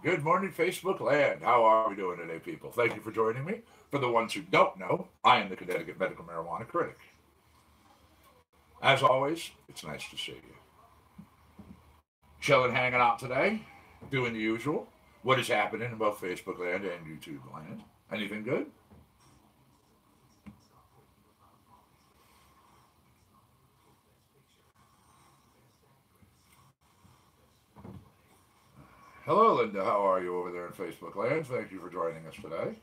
Good morning, Facebook land. How are we doing today, people? Thank you for joining me. For the ones who don't know, I am the Connecticut Medical Marijuana Critic. As always, it's nice to see you. Chilling, hanging out today, doing the usual. What is happening in both Facebook land and YouTube land? Anything good? Hello, Linda. How are you over there in Facebook land? Thank you for joining us today.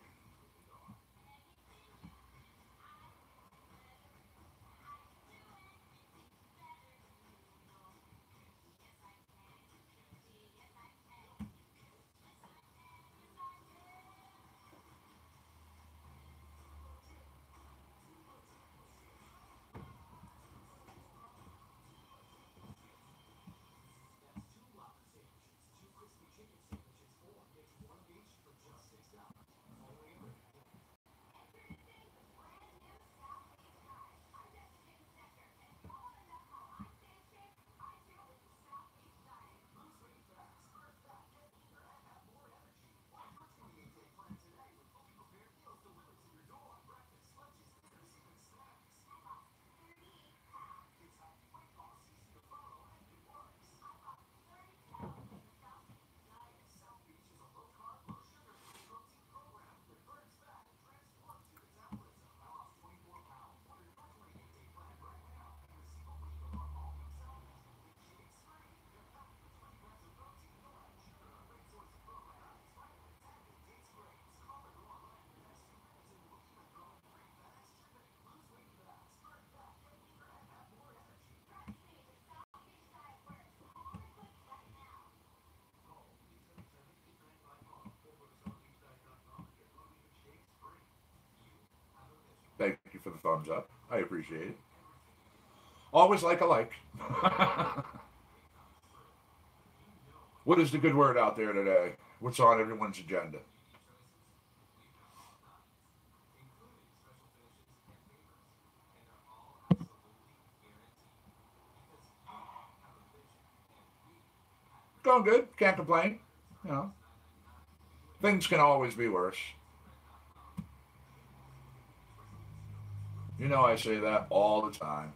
Thank you for the thumbs up. I appreciate it. Always like a like. What is the good word out there today? What's on everyone's agenda? Going good. Can't complain. You know, things can always be worse. You know, I say that all the time.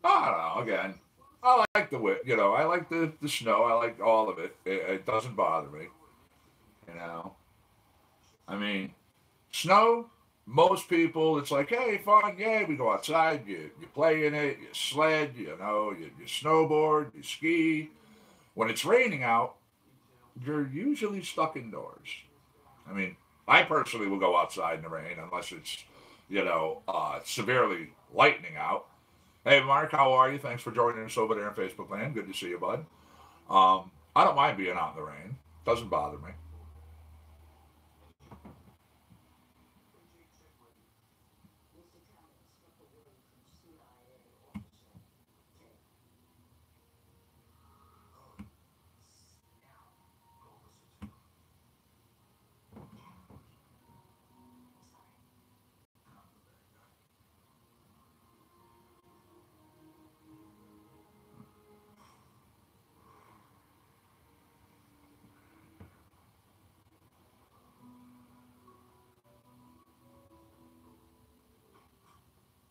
I don't know. Again, I like the you know, I like the snow. I like all of it. It doesn't bother me. You know, I mean, snow. Most people, it's like, hey, fun, yeah, we go outside, you play in it, you sled, you snowboard, you ski. When it's raining out, you're usually stuck indoors. I mean, I personally will go outside in the rain unless it's, severely lightning out. Hey, Mark, how are you? Thanks for joining us over there in Facebook land. Good to see you, bud. I don't mind being out in the rain. Doesn't bother me.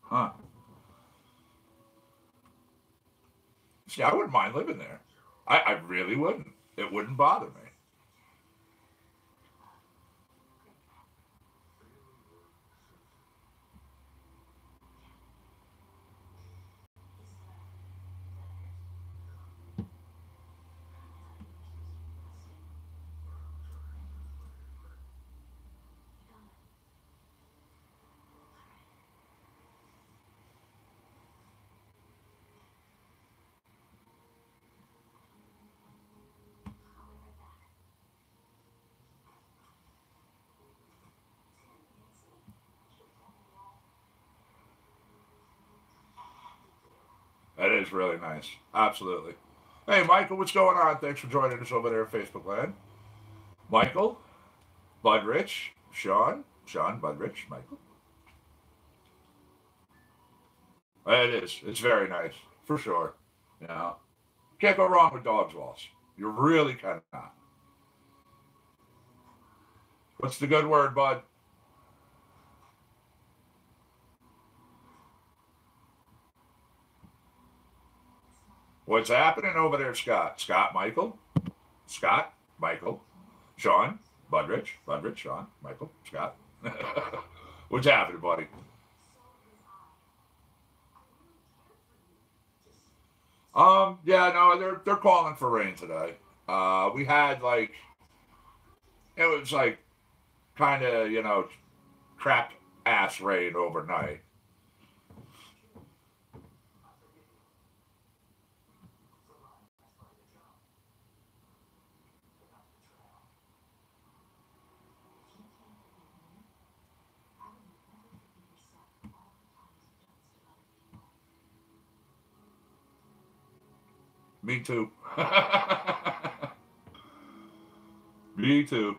Huh. See, I wouldn't mind living there. I really wouldn't. It wouldn't bother me. It is really nice. Absolutely. Hey, Michael, what's going on? Thanks for joining us over there at Facebook Land. Michael, Bud Rich, Sean, Bud Rich, Michael. It is. It's very nice, for sure. You know, can't go wrong with Dog's Waltz. You really cannot. What's the good word, Bud? What's happening over there, Scott? Scott, Michael? Scott, Michael, Sean, Bud Rich, Sean, Michael, Scott. What's happening, buddy? Yeah, no, they're calling for rain today. We had like it was like kind of crap ass rain overnight. Me too. Me too.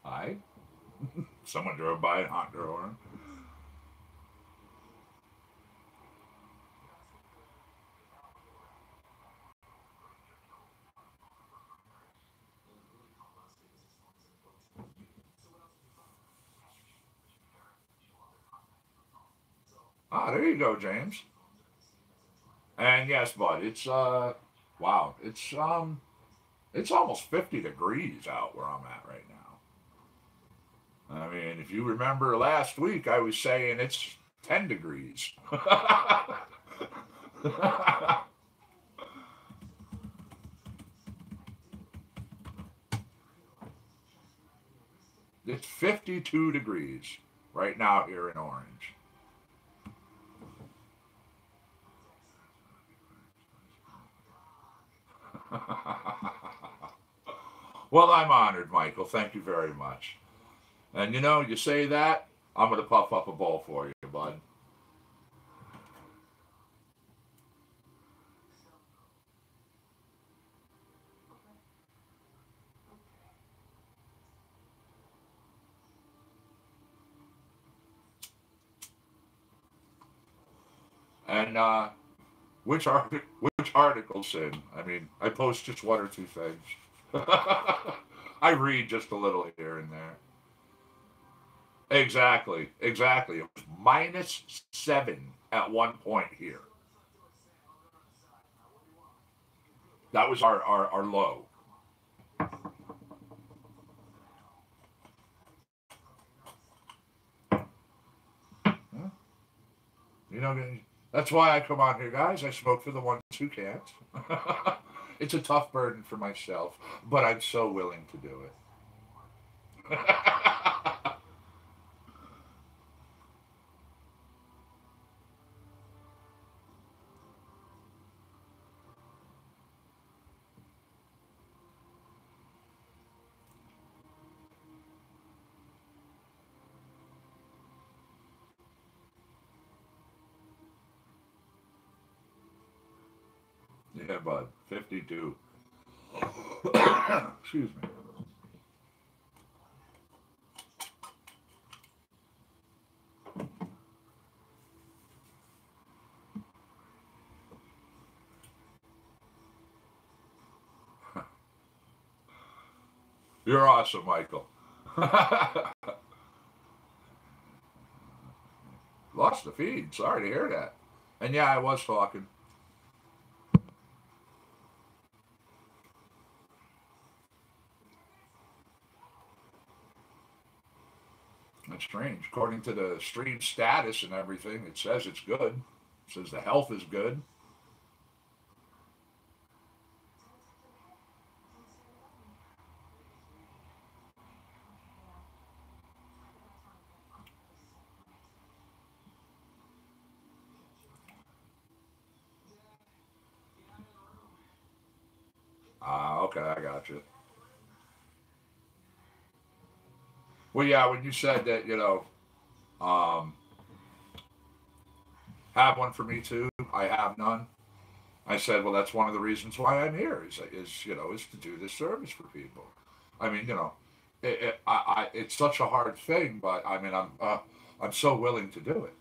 Hi. Someone drove by and honked their horn. Ah, there you go, James. And yes, bud, it's wow, it's almost 50 degrees out where I'm at right now. I mean, if you remember last week, I was saying it's 10 degrees. It's 52 degrees right now here in Orange. Well, I'm honored, Michael. Thank you very much. And you say that, I'm going to puff up a bowl for you, bud. And which articles in? I mean, I post just one or two things. I read just a little here and there. Exactly, exactly. It was -7 at one point here. That was our low. Huh? You know, that's why I come on here, guys. I smoke for the ones who can't. It's a tough burden for myself, but I'm so willing to do it. Yeah, bud. 52. Excuse me. You're awesome, Michael. Lost the feed. Sorry to hear that. And yeah, I was talking. That's strange. According to the stream status and everything, it says it's good. It says the health is good. Ah, okay, I got you. Well, yeah, when you said that, um, have one for me too. I have none. I said, well, that's one of the reasons why I'm here. Is to do this service for people. I mean, it's such a hard thing, but I mean, I'm so willing to do it.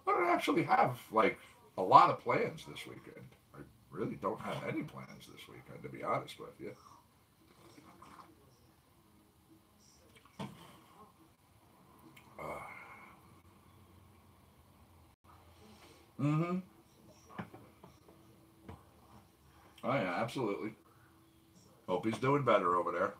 I don't actually have like a lot of plans this weekend. I really don't have any plans this weekend, to be honest with you. Uh, mm-hmm. Oh yeah, absolutely. Hope he's doing better over there.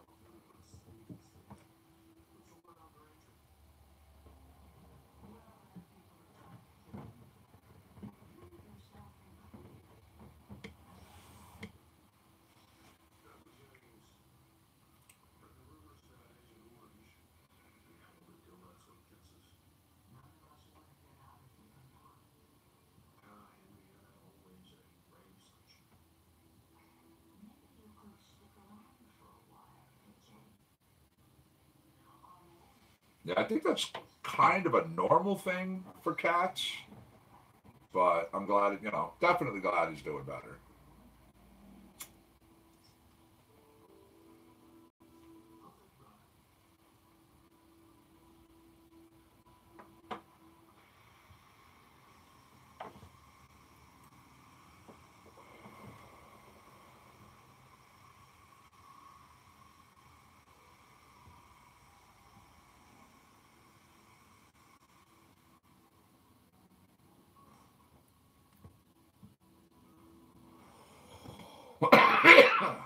Yeah, I think that's kind of a normal thing for cats, but I'm glad, definitely glad he's doing better.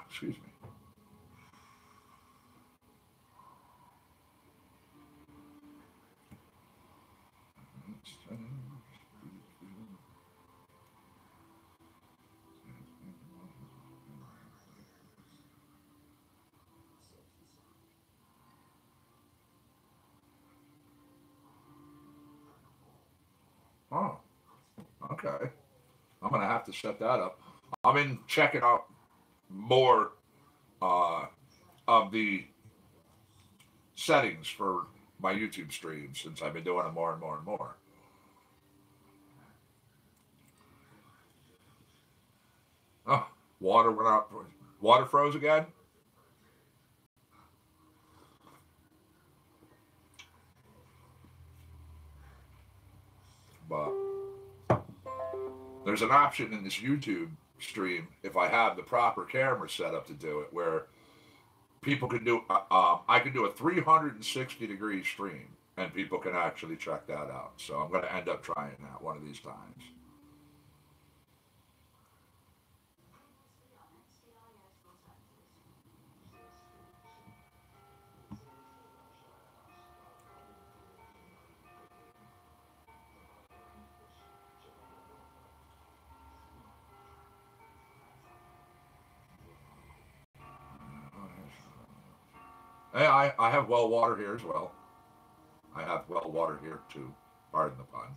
Excuse me. Oh, okay. I'm gonna have to set that up. I'm in checking out more uh, of the settings for my YouTube streams since I've been doing them more and more and more. Oh, water went out. Water froze again. But there's an option in this YouTube stream if I have the proper camera set up to do it, where people can do. I can do a 360-degree stream, and people can actually check that out. So I'm going to end up trying that one of these times. Hey, I have well water here as well. I have well water here too. Pardon the pun.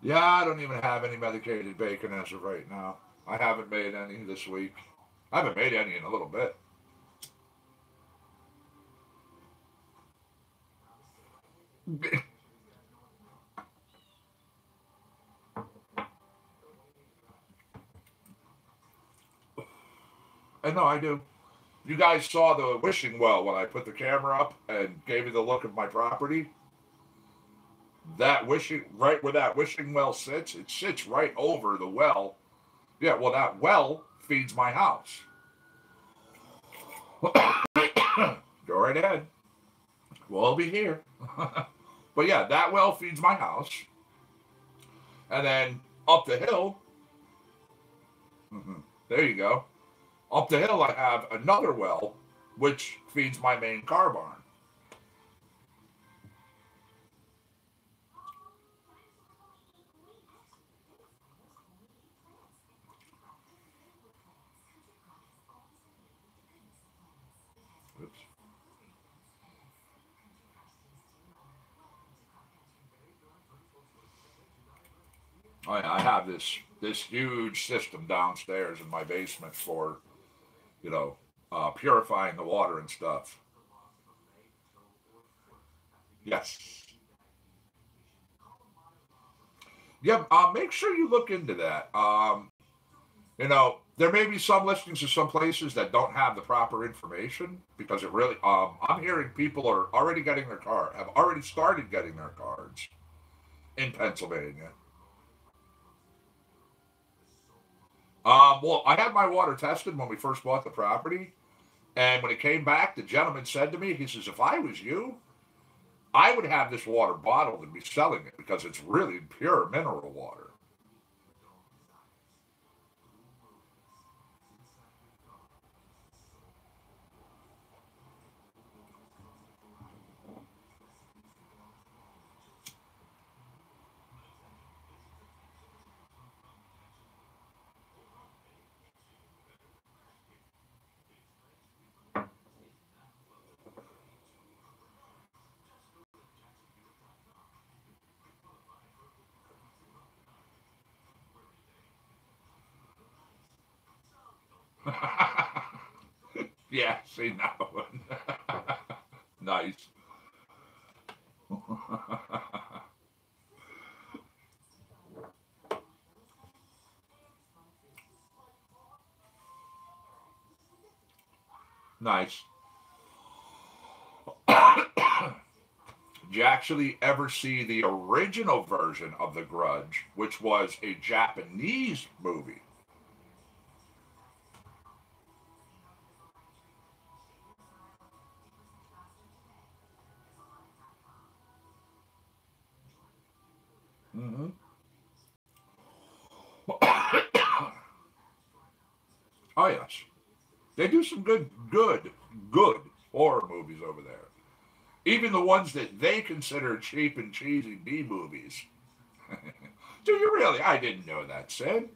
Yeah, I don't even have any medicated bacon as of right now. I haven't made any this week. I haven't made any in a little bit. I know I do. You guys saw the wishing well when I put the camera up and gave you the look of my property. That wishing, right where that wishing well sits, it sits right over the well. Yeah, well, that well feeds my house. Go right ahead. We'll be here. But yeah, that well feeds my house. And then up the hill, there you go. Up the hill, I have another well, which feeds my main car barn. Oops. I have this huge system downstairs in my basement for you know purifying the water and stuff. Yes. Yep. Make sure you look into that. There may be some listings of some places that don't have the proper information because it really. I'm hearing people are already getting their car, have already started getting their cards in Pennsylvania. Well, I had my water tested when we first bought the property, and when it came back, the gentleman said to me, he says, "If I was you, I would have this water bottled and be selling it because it's really pure mineral water." Yeah, see that one. Nice. Nice. Did you actually ever see the original version of The Grudge, which was a Japanese movie? Mm-hmm. Oh yes, they do some good horror movies over there. Even the ones that they consider cheap and cheesy B movies. Do you really? I didn't know that, Sid.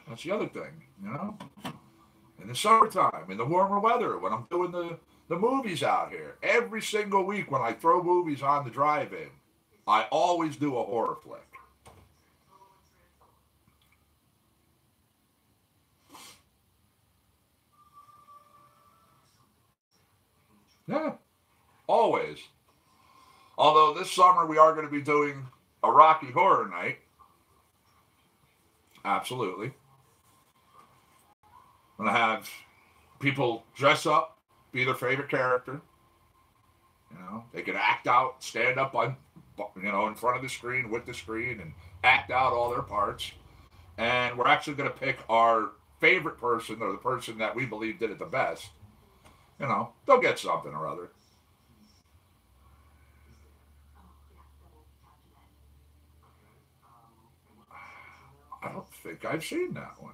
That's the other thing, In the summertime, in the warmer weather, when I'm doing the movies out here, every single week when I throw movies on the drive-in, I always do a horror flick. Yeah, always. Although this summer we are going to be doing a Rocky Horror Night. Absolutely. I'm going to have people dress up, be their favorite character. They can act out, stand up on, in front of the screen with the screen and act out all their parts. And we're actually going to pick our favorite person or the person that we believe did it the best. They'll get something or other. I don't think I've seen that one.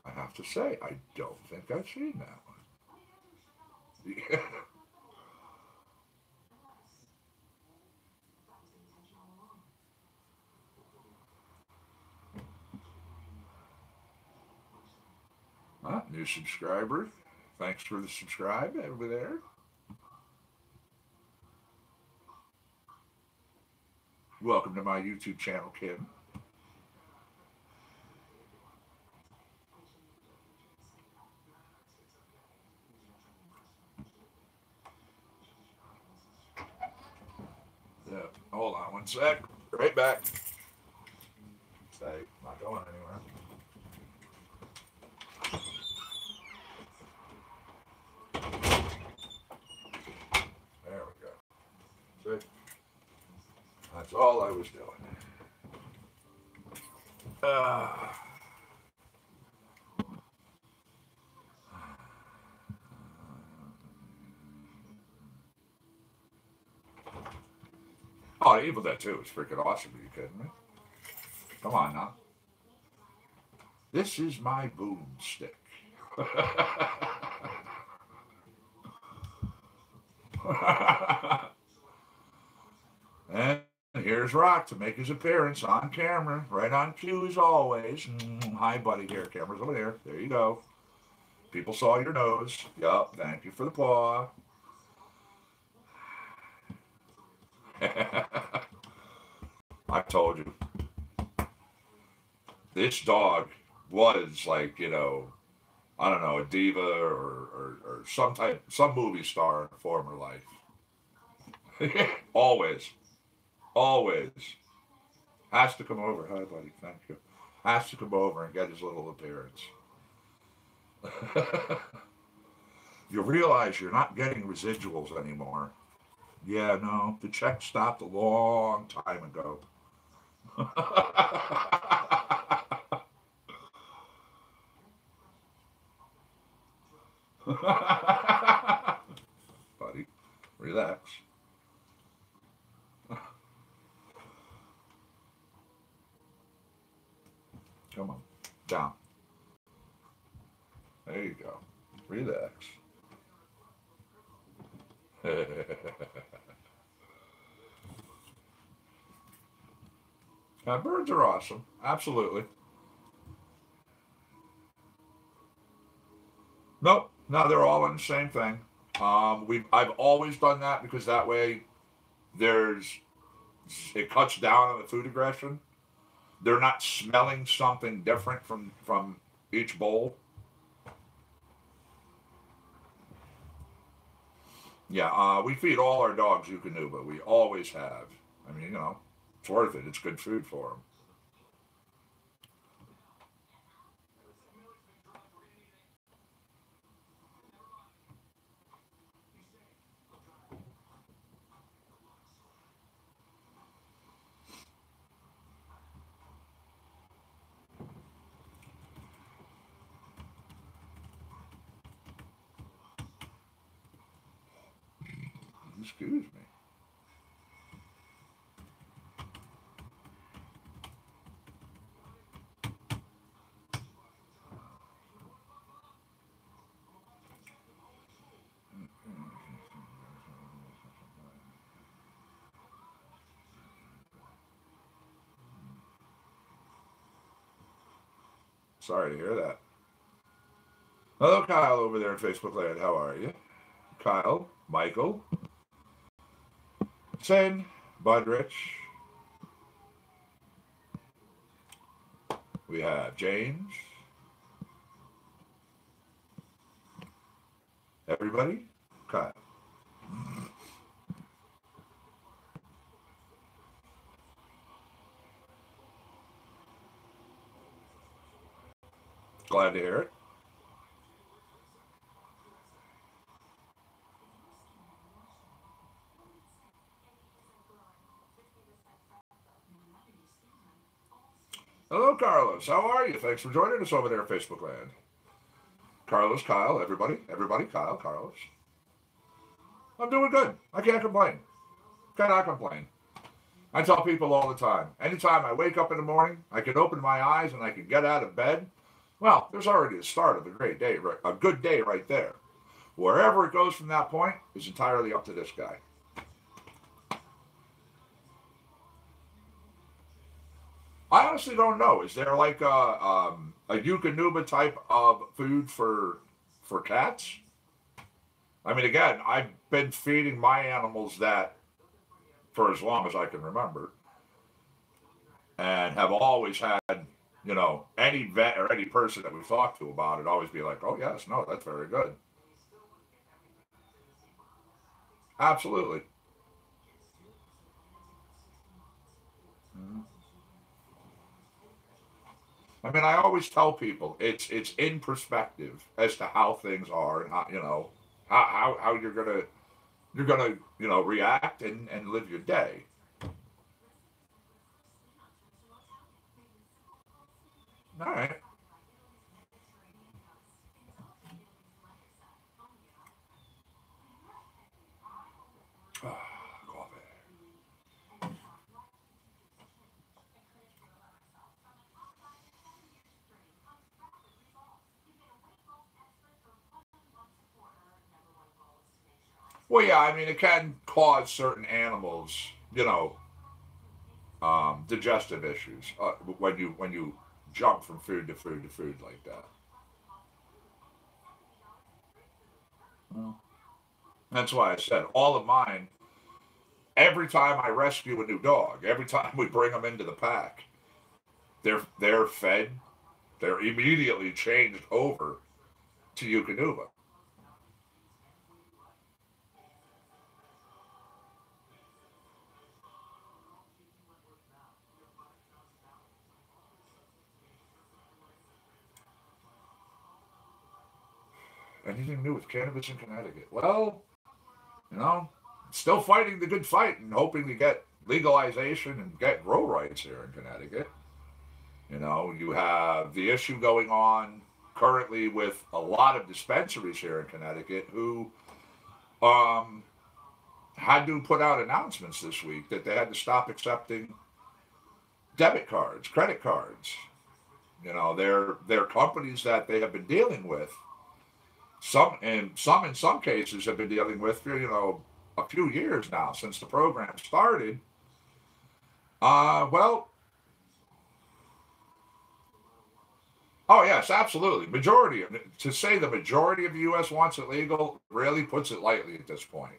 I have to say, I don't think I've seen that one. New subscriber. Thanks for the subscribe over there. Welcome to my YouTube channel, Kim. Yeah, hold on one sec. Right back. Stay. Not going anywhere. There we go. See? That's all I was doing. Uh, Oh, the Evil Dead 2 is freaking awesome. Are you kidding me? Come on now. This is my boomstick. And here's Rock to make his appearance on camera, right on cue as always. Hi, buddy. Here, camera's over there. There you go. People saw your nose. Yup. Thank you for the paw. I told you. This dog was like, I don't know, a diva or some movie star in a former life. Always. Always. Has to come over. Hi, buddy. Thank you. Has to come over and get his little appearance. You realize you're not getting residuals anymore. Yeah, no, the check stopped a long time ago. Buddy, relax. Come on, down. There you go. Relax. Birds are awesome. Absolutely. Nope. No, they're all in the same thing. I've always done that because that way there's it cuts down on the food aggression. They're not smelling something different from each bowl. Yeah, we feed all our dogs Eukanuba. We always have. I mean, it's worth it. It's good food for them. Excuse me. Sorry to hear that. Hello, Kyle, over there in Facebook land. How are you? Kyle, Michael, Sen, Budrich. We have James. Everybody? Kyle. Glad to hear it. Hello, Carlos. How are you? Thanks for joining us over there at Facebook land. Carlos, Kyle, everybody, Kyle, Carlos. I'm doing good. I can't complain. Cannot complain. I tell people all the time, anytime I wake up in the morning, I can open my eyes and I can get out of bed. Well, there's already the start of a great day, a good day right there. Wherever it goes from that point is entirely up to this guy. I honestly don't know. Is there like a Eukanuba type of food for cats? I mean, again, I've been feeding my animals that for as long as I can remember, and have always had, any vet or any person that we've talked to about it always be like, "Oh yes, no, that's very good." Absolutely. Mhm. I mean, I always tell people it's in perspective as to how things are and how how you're gonna react and live your day. All right. Coffee. Well, yeah, I mean, it can cause certain animals, you know, digestive issues when you jump from food to food to food like that. Mm. That's why I said all of mine. Every time I rescue a new dog, every time we bring them into the pack, they're fed. They're immediately changed over to Eukanuba. Anything new with cannabis in Connecticut? Well, you know, still fighting the good fight and hoping to get legalization and get grow rights here in Connecticut. You know, you have the issue going on currently with a lot of dispensaries here in Connecticut who um, had to put out announcements this week that they had to stop accepting debit cards, credit cards. You know, they're companies that they have been dealing with. Some in some cases have been dealing with for, you know, a few years now since the program started. Well, oh yes, absolutely. Majority of to say the majority of the U.S. wants it legal really puts it lightly at this point.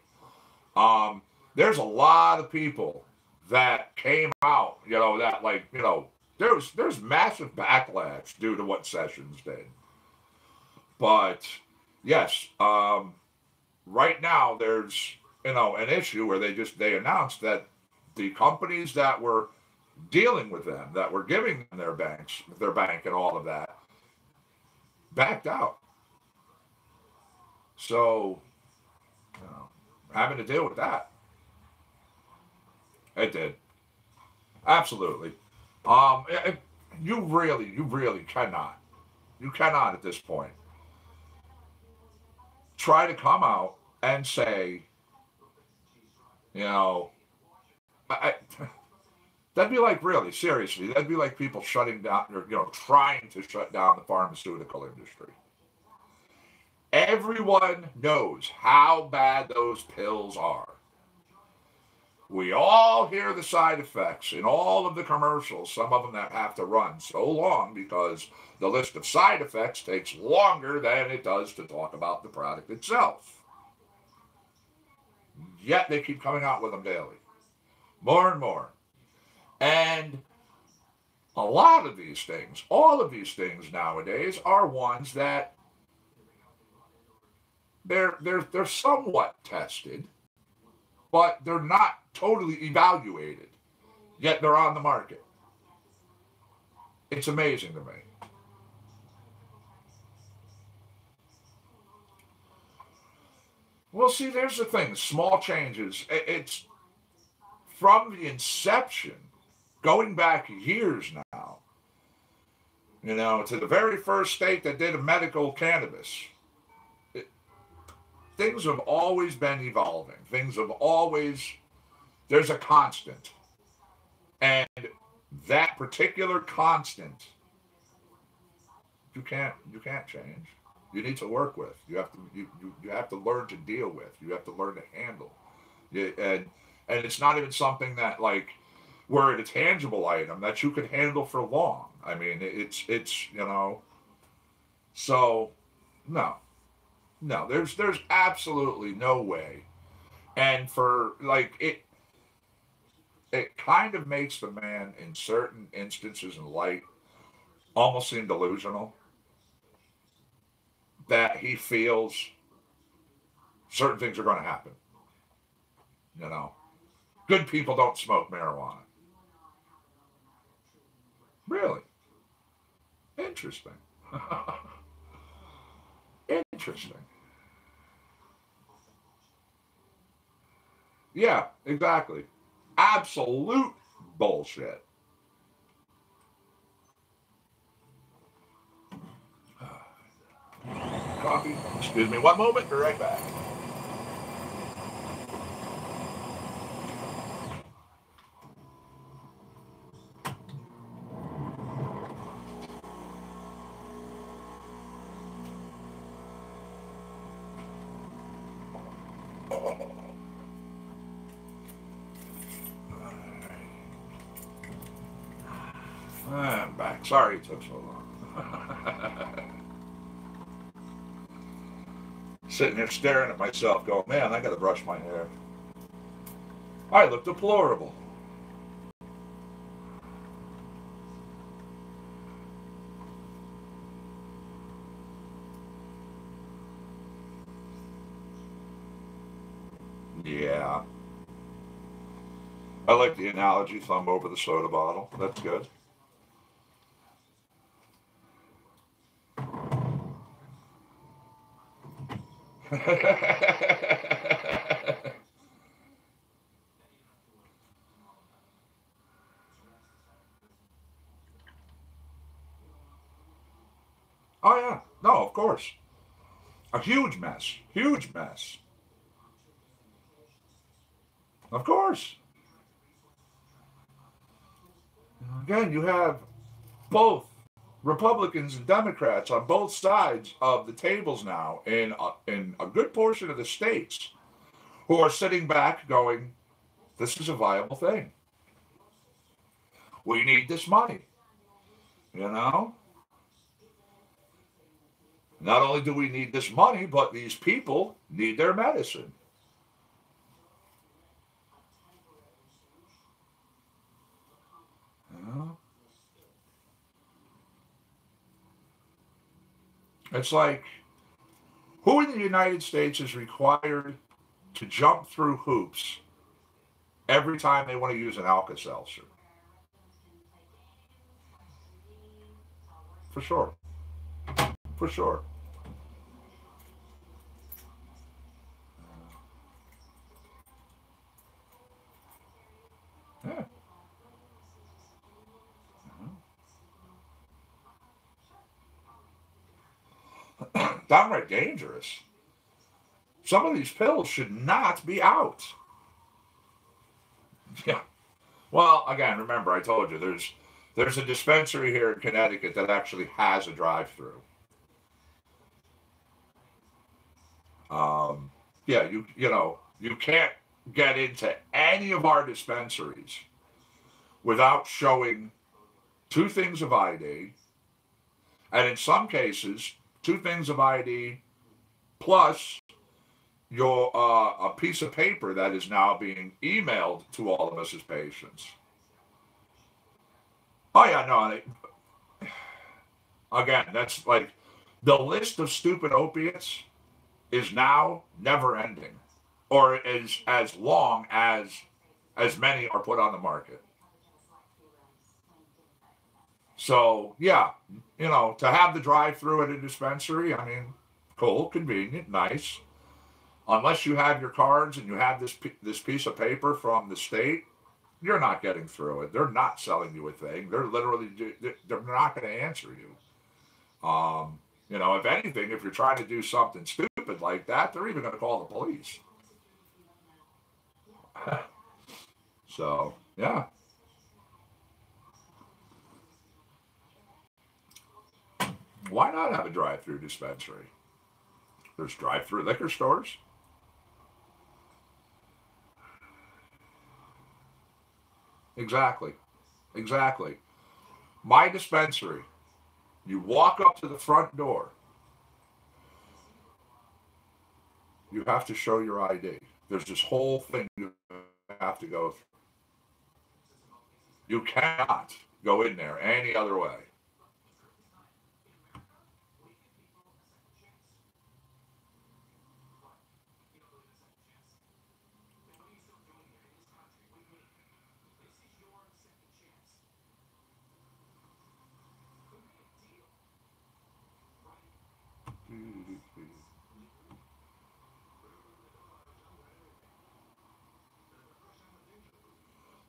Um, there's a lot of people that came out, you know, that like, you know, there's massive backlash due to what Sessions did. But yes, right now there's, you know, an issue where they announced that the companies that were dealing with them, that were giving them their bank and all of that, backed out. So, you know, having to deal with that, it did absolutely. It, you really cannot, you cannot at this point try to come out and say, you know, I that'd be like really seriously. That'd be like people shutting down, or you know, trying to shut down the pharmaceutical industry. Everyone knows how bad those pills are. We all hear the side effects in all of the commercials, some of them that have to run so long because the list of side effects takes longer than it does to talk about the product itself. Yet they keep coming out with them daily, more and more. And a lot of these things, all of these things nowadays are ones that they're somewhat tested, but they're not totally evaluated. Yet they're on the market. It's amazing to me. Well, see, there's the thing. Small changes. It's from the inception, going back years now. You know, to the very first state that did a medical cannabis. It, things have always been evolving. Things have always. There's a constant, and that particular constant you can't change. You need to work with. You have to learn to deal with. You have to learn to handle. And it's not even something that like where it's a tangible item that you could handle for long. I mean, it's you know. So no, no. There's absolutely no way. And for like it kind of makes the man in certain instances in light almost seem delusional that he feels certain things are going to happen. You know, good people don't smoke marijuana. Really interesting. Interesting. Yeah, exactly. Absolute bullshit. Coffee. Excuse me one moment. Be right back. I'm back. Sorry it took so long. Sitting there staring at myself, going, man, I gotta brush my hair. I look deplorable. Yeah. I like the analogy, thumb over the soda bottle. That's good. Oh, yeah. No, of course. A huge mess. Huge mess. Of course. Again, you have both Republicans and Democrats on both sides of the tables now in a good portion of the states who are sitting back going, this is a viable thing. We need this money. You know? Not only do we need this money, but these people need their medicine. You know? It's like, who in the United States is required to jump through hoops every time they want to use an Alka-Seltzer? For sure. For sure. Yeah. Downright dangerous. Some of these pills should not be out. Yeah. Well, again, remember I told you there's a dispensary here in Connecticut that actually has a drive-through. Yeah, you can't get into any of our dispensaries without showing two things of ID, and in some cases, two things of ID plus your a piece of paper that is now being emailed to all of us as patients. Oh yeah, no. Again, that's like the list of stupid opiates is now never ending, or is as long as many are put on the market. So yeah, to have the drive-through at a dispensary, I mean, cool, convenient, nice. Unless you have your cards and you have this piece of paper from the state, you're not getting through it. They're not selling you a thing. They're literally they're not going to answer you. If anything, if you're trying to do something stupid like that, they're even going to call the police. So yeah, why not have a drive-through dispensary? There's drive-through liquor stores. Exactly. Exactly. My dispensary. You walk up to the front door. You have to show your ID. There's this whole thing you have to go through. You cannot go in there any other way.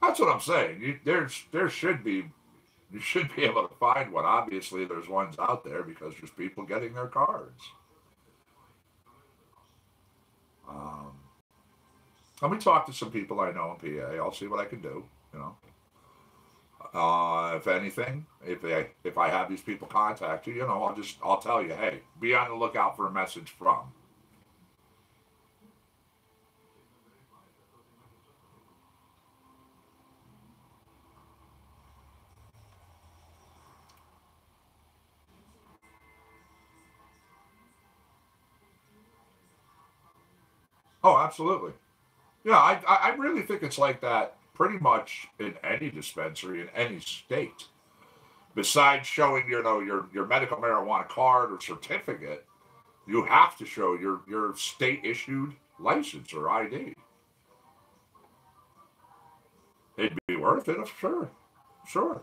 That's what I'm saying. There should be you should be able to find one. Obviously, there's ones out there because there's people getting their cards. Um, Let me talk to some people I know in PA. I'll see what I can do. You know, if anything, if I have these people contact you, I'll tell you, hey, be on the lookout for a message from. Oh, absolutely. Yeah, I really think it's like that pretty much in any dispensary in any state. Besides showing, your medical marijuana card or certificate, you have to show your state issued license or ID. It'd be worth it, sure, sure.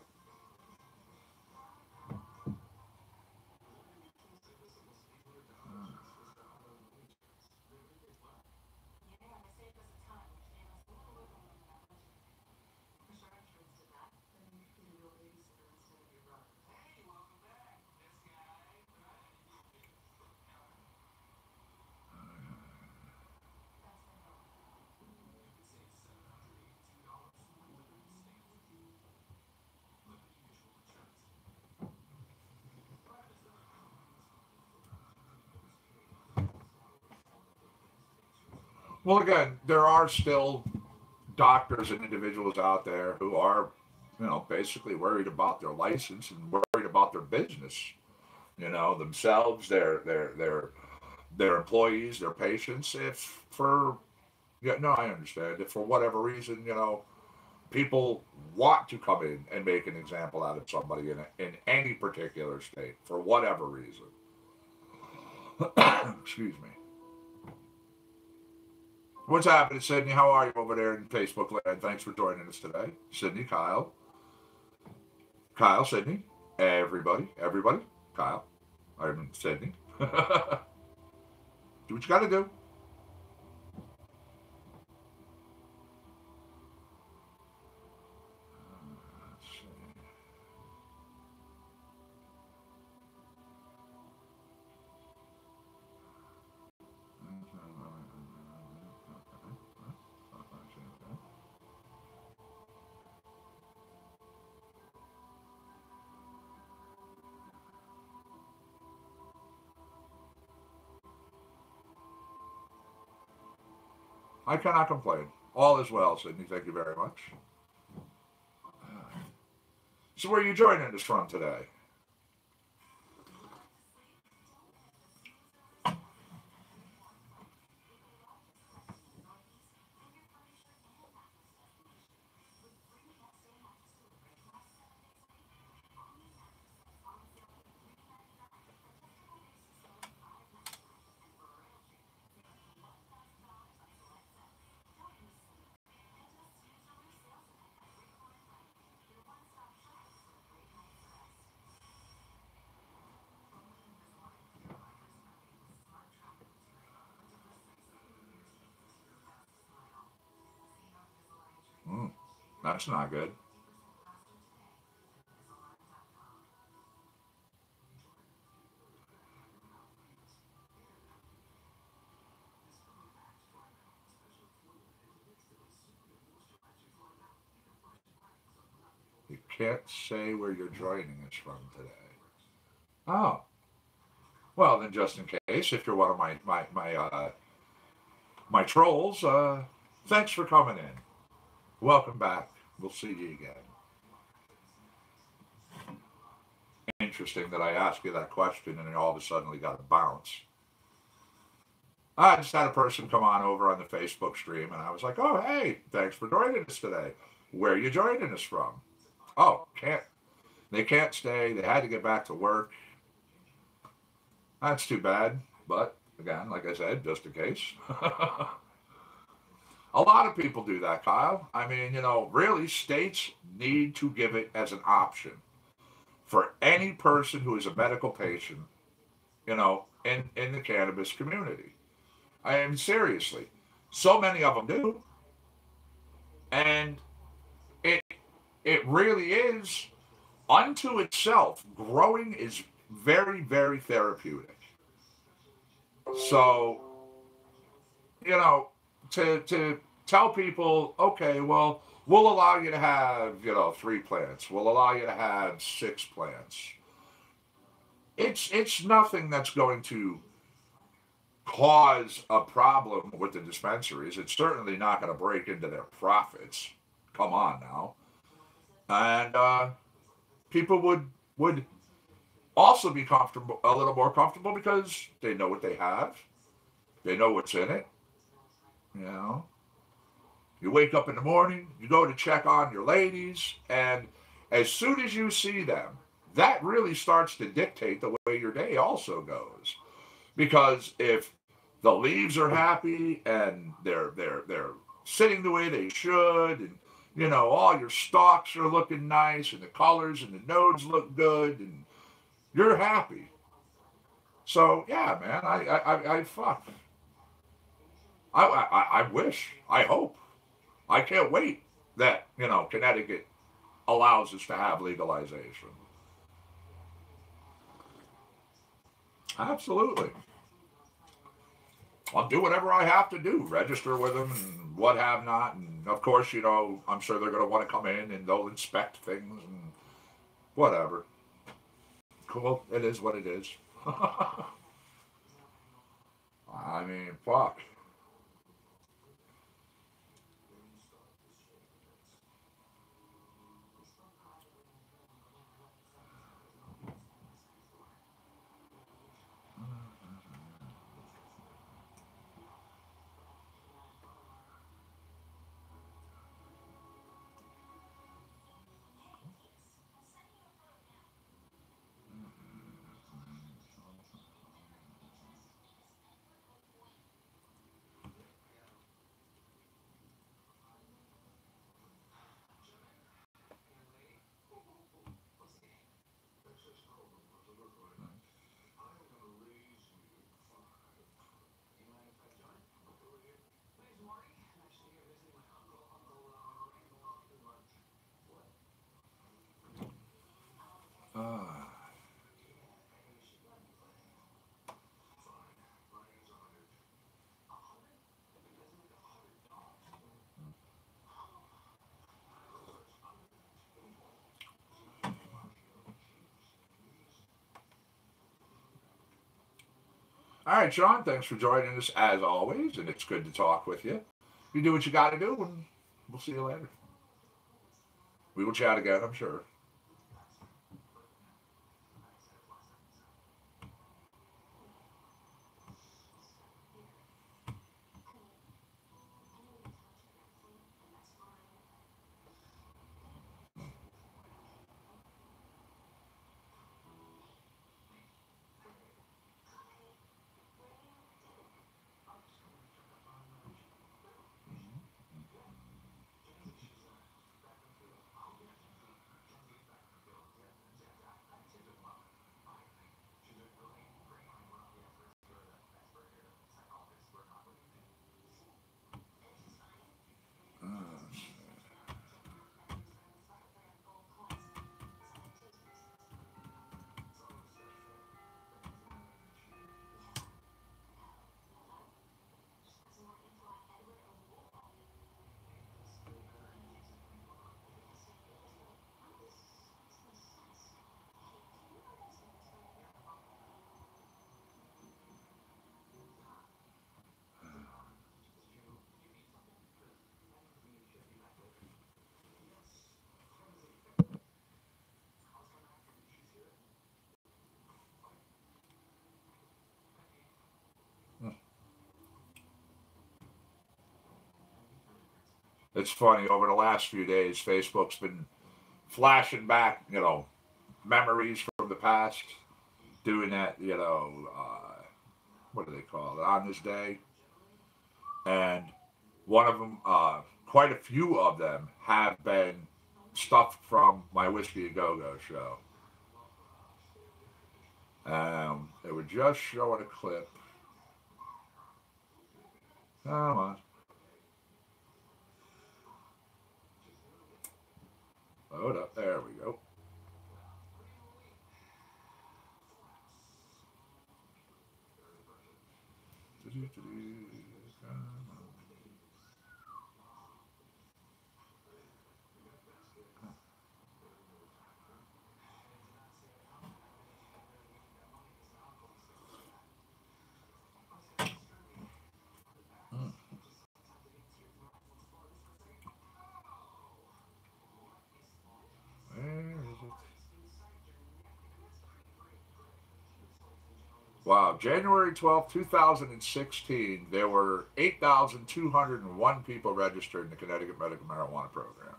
Well, again, there are still doctors and individuals out there who are, basically worried about their license and worried about their business. Themselves, their employees, their patients. If for Yeah, no, I understand. If for whatever reason, people want to come in and make an example out of somebody in any particular state for whatever reason. Excuse me. What's happening, Sydney? How are you over there in Facebook land? Thanks for joining us today. Sydney, Kyle, Sydney, everybody, Kyle, I'm Sydney. Do what you got to do. I cannot complain. All is well, Sydney. Thank you very much. So, where are you joining us from today? Mm, that's not good. You can't say where you're joining us from today. Oh, well, then just in case, if you're one of my trolls, thanks for coming in. Welcome back. We'll see you again. Interesting that I asked you that question and then all of a sudden we got a bounce. I just had a person come on over on the Facebook stream and I was like, oh, hey, thanks for joining us today. Where are you joining us from? Oh, they can't stay. They had to get back to work. That's too bad. But again, like I said, just in case. A lot of people do that, Kyle. I mean, really, states need to give it as an option for any person who is a medical patient, in the cannabis community. I mean, seriously. So many of them do. And it it really is unto itself. Growing is very, very therapeutic. So, you know, to tell people, okay, well, we'll allow you to have, 3 plants. We'll allow you to have 6 plants. It's nothing that's going to cause a problem with the dispensaries. It's certainly not going to break into their profits. Come on now. And people would also be a little more comfortable because they know what they have, they know what's in it, You know, you wake up in the morning, you go to check on your ladies, and as soon as you see them, that really starts to dictate the way your day also goes. Because if the leaves are happy and they're sitting the way they should, and all your stalks are looking nice, and the colors and the nodes look good, and you're happy. So yeah, man, I fuck. I wish, I hope, I can't wait that Connecticut allows us to have legalization. Absolutely. I'll do whatever I have to do, register with them and what have not. And of course, I'm sure they're going to want to come in and they'll inspect things and whatever. Cool. It is what it is. I mean, fuck. Uh, all right, Sean. Thanks for joining us as always, and it's good to talk with you. You do what you got to do, and we'll see you later. We will chat again, I'm sure. It's funny, over the last few days, Facebook's been flashing back, memories from the past, doing that, what do they call it, on this day. And one of them, quite a few of them, have been stuff from my Whiskey a Go Go show. They were just showing a clip. Come on, load up. There we go. Where is it? Wow, January 12th, 2016, there were 8,201 people registered in the Connecticut Medical Marijuana Program.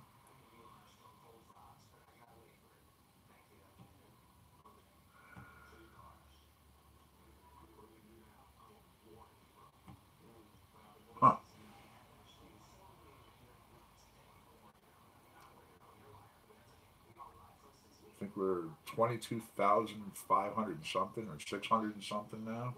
Huh. I think we're 22,500 and something or 600 and something now.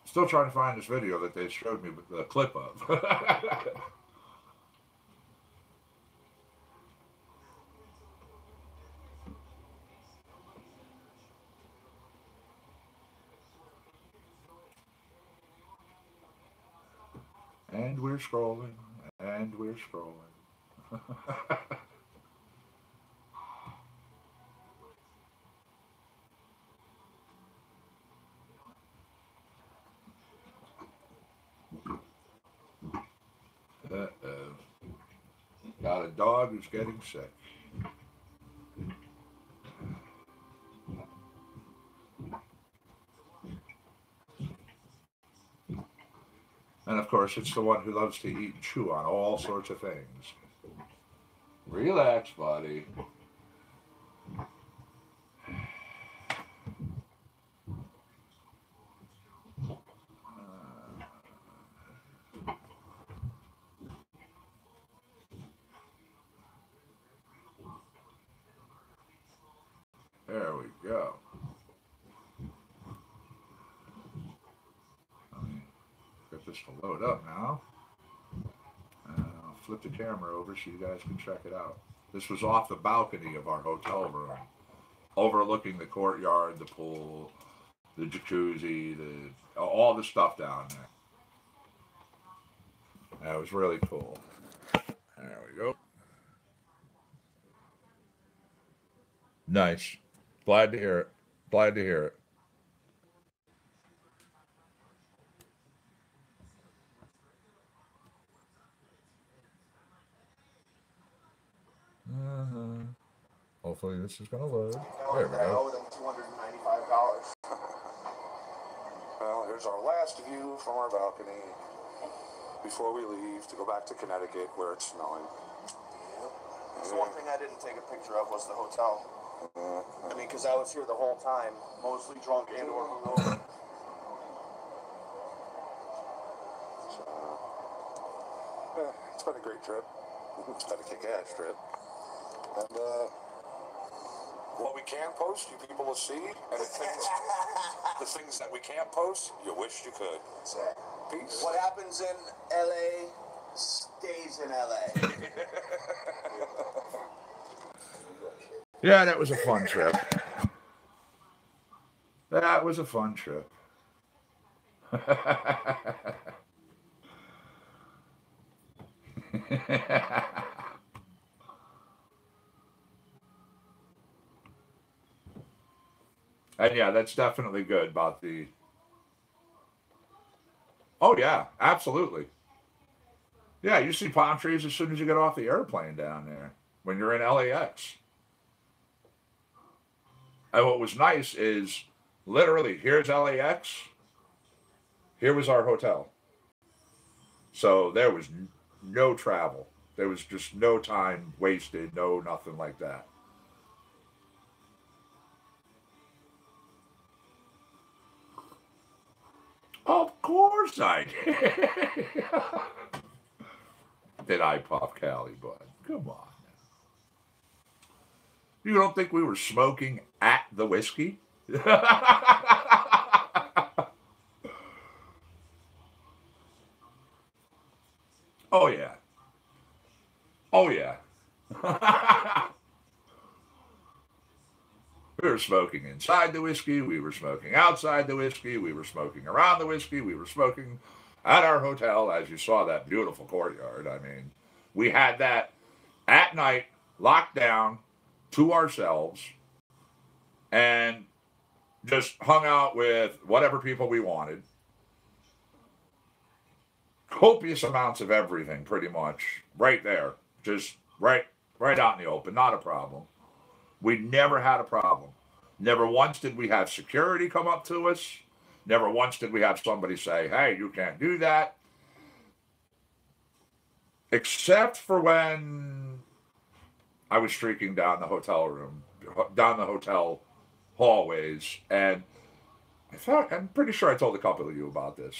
Still trying to find this video that they showed me with the clip of. And we're scrolling, and we're scrolling. Uh-oh. Got a dog who's getting sick. And of course, it's the one who loves to eat and chew on all sorts of things. Relax, buddy. There we go. Get this to load up now. I'll flip the camera over so you guys can check it out. This was off the balcony of our hotel room, overlooking the courtyard, the pool, the jacuzzi, all the stuff down there. That was really cool. There we go. Nice. Glad to hear it. Glad to hear it. Hopefully this is going to load. There we go. I owe them $295. Well, here's our last view from our balcony before we leave to go back to Connecticut where it's snowing. The one thing I didn't take a picture of was the hotel. I mean, because I was here the whole time, mostly drunk and or hungover. Yeah, it's been a great trip. It's been a kick-ass trip. And what we can post, you people will see, and the things that we can't post, you wish you could. Peace. What happens in LA stays in LA. Yeah, that was a fun trip. That was a fun trip. And yeah, that's definitely good about the... Oh yeah, absolutely. Yeah, you see palm trees as soon as you get off the airplane down there when you're in LAX. And what was nice is literally here's LAX, here was our hotel. So there was no travel. There was just no time wasted, no nothing like that. Of course I did. Did I puff Cali, bud? Come on. You don't think we were smoking at the whiskey? Oh, yeah. Oh, yeah. We were smoking inside the whiskey. We were smoking outside the whiskey. We were smoking around the whiskey. We were smoking at our hotel, as you saw that beautiful courtyard. I mean, we had that at night, locked down to ourselves, and just hung out with whatever people we wanted. Copious amounts of everything, pretty much, right there. Just right out in the open. Not a problem. We never had a problem. Never once did we have security come up to us. Never once did we have somebody say, hey, you can't do that. Except for when I was streaking down the hotel room, down the hotel hallways, and I'm pretty sure I told a couple of you about this.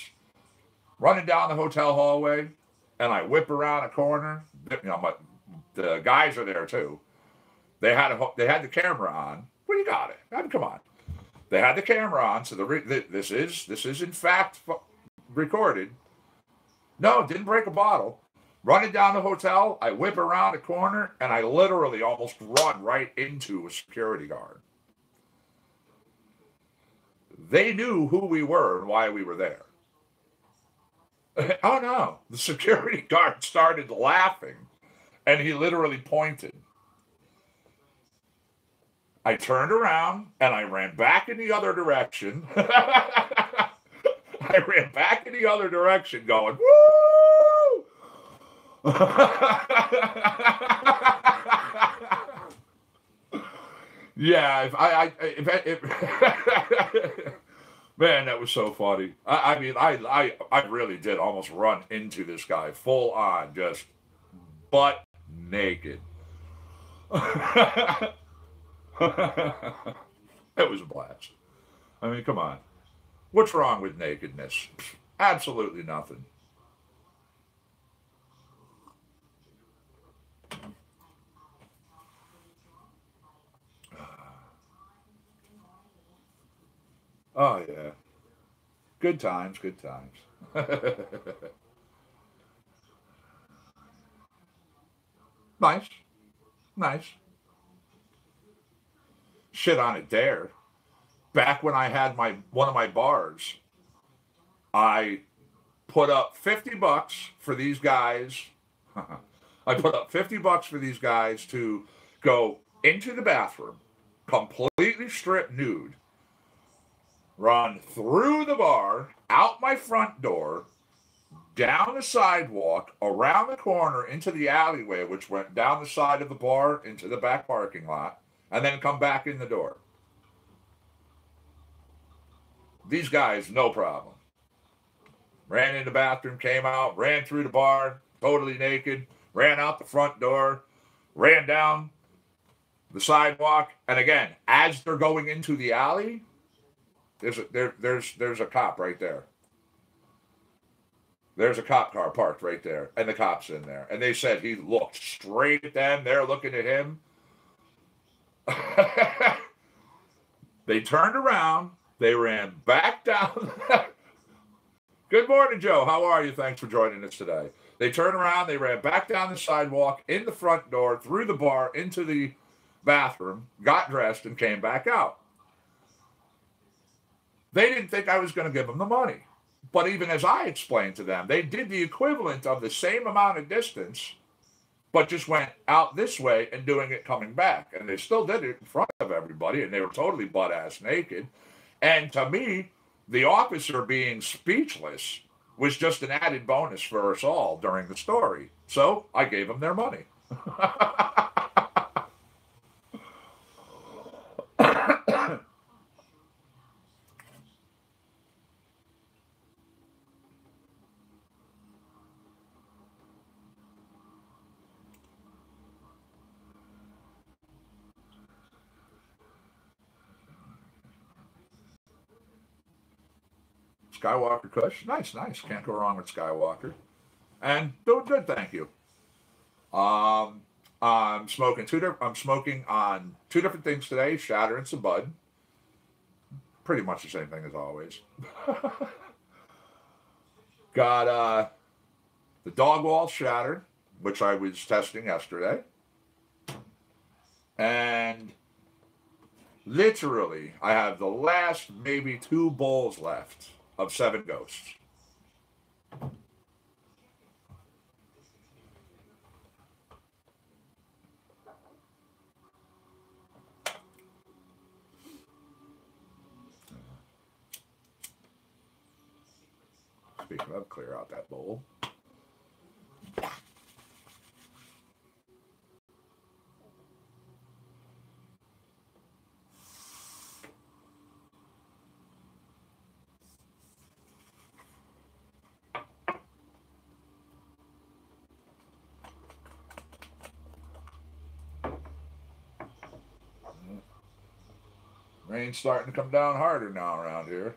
Running down the hotel hallway, and I whip around a corner. You know, the guys are there too. They had the camera on. Well, you got it. I mean, come on. They had the camera on, so this is in fact recorded. No, didn't break a bottle. Running down the hotel, I whip around a corner, and I literally almost run right into a security guard. They knew who we were and why we were there. Oh no, the security guard started laughing, and he literally pointed. I turned around, and I ran back in the other direction. I ran back in the other direction going, woo! Yeah, man, that was so funny. I mean, I really did almost run into this guy full on, just butt naked. It was a blast. I mean, come on. What's wrong with nakedness? Absolutely nothing. Oh, yeah. Good times, good times. Nice, nice. Shit on it there. Back when I had one of my bars, I put up $50 for these guys. I put up $50 for these guys to go into the bathroom, completely stripped nude, run through the bar, out my front door, down the sidewalk, around the corner, into the alleyway, which went down the side of the bar into the back parking lot, and then come back in the door. These guys, no problem. Ran in the bathroom, came out, ran through the bar, totally naked, ran out the front door, ran down the sidewalk, and again, as they're going into the alley, there's a cop right there. There's a cop car parked right there, and the cop's in there. And they said he looked straight at them. They're looking at him. They turned around. They ran back down. Good morning, Joe. How are you? Thanks for joining us today. They turned around. They ran back down the sidewalk, in the front door, through the bar, into the bathroom, got dressed, and came back out. They didn't think I was going to give them the money. But even as I explained to them, they did the equivalent of the same amount of distance, but just went out this way and doing it coming back. And they still did it in front of everybody, and they were totally butt-ass naked. And to me, the officer being speechless was just an added bonus for us all during the story. So I gave them their money. Skywalker Kush. Nice, nice. Can't go wrong with Skywalker. And doing good, thank you. I'm smoking I'm smoking on two different things today, Shatter and some bud. Pretty much the same thing as always. Got The dog wall shattered, which I was testing yesterday. And literally, I have the last maybe 2 bowls left of 7 ghosts. Speaking of, clear out that bowl. Rain's starting to come down harder now around here.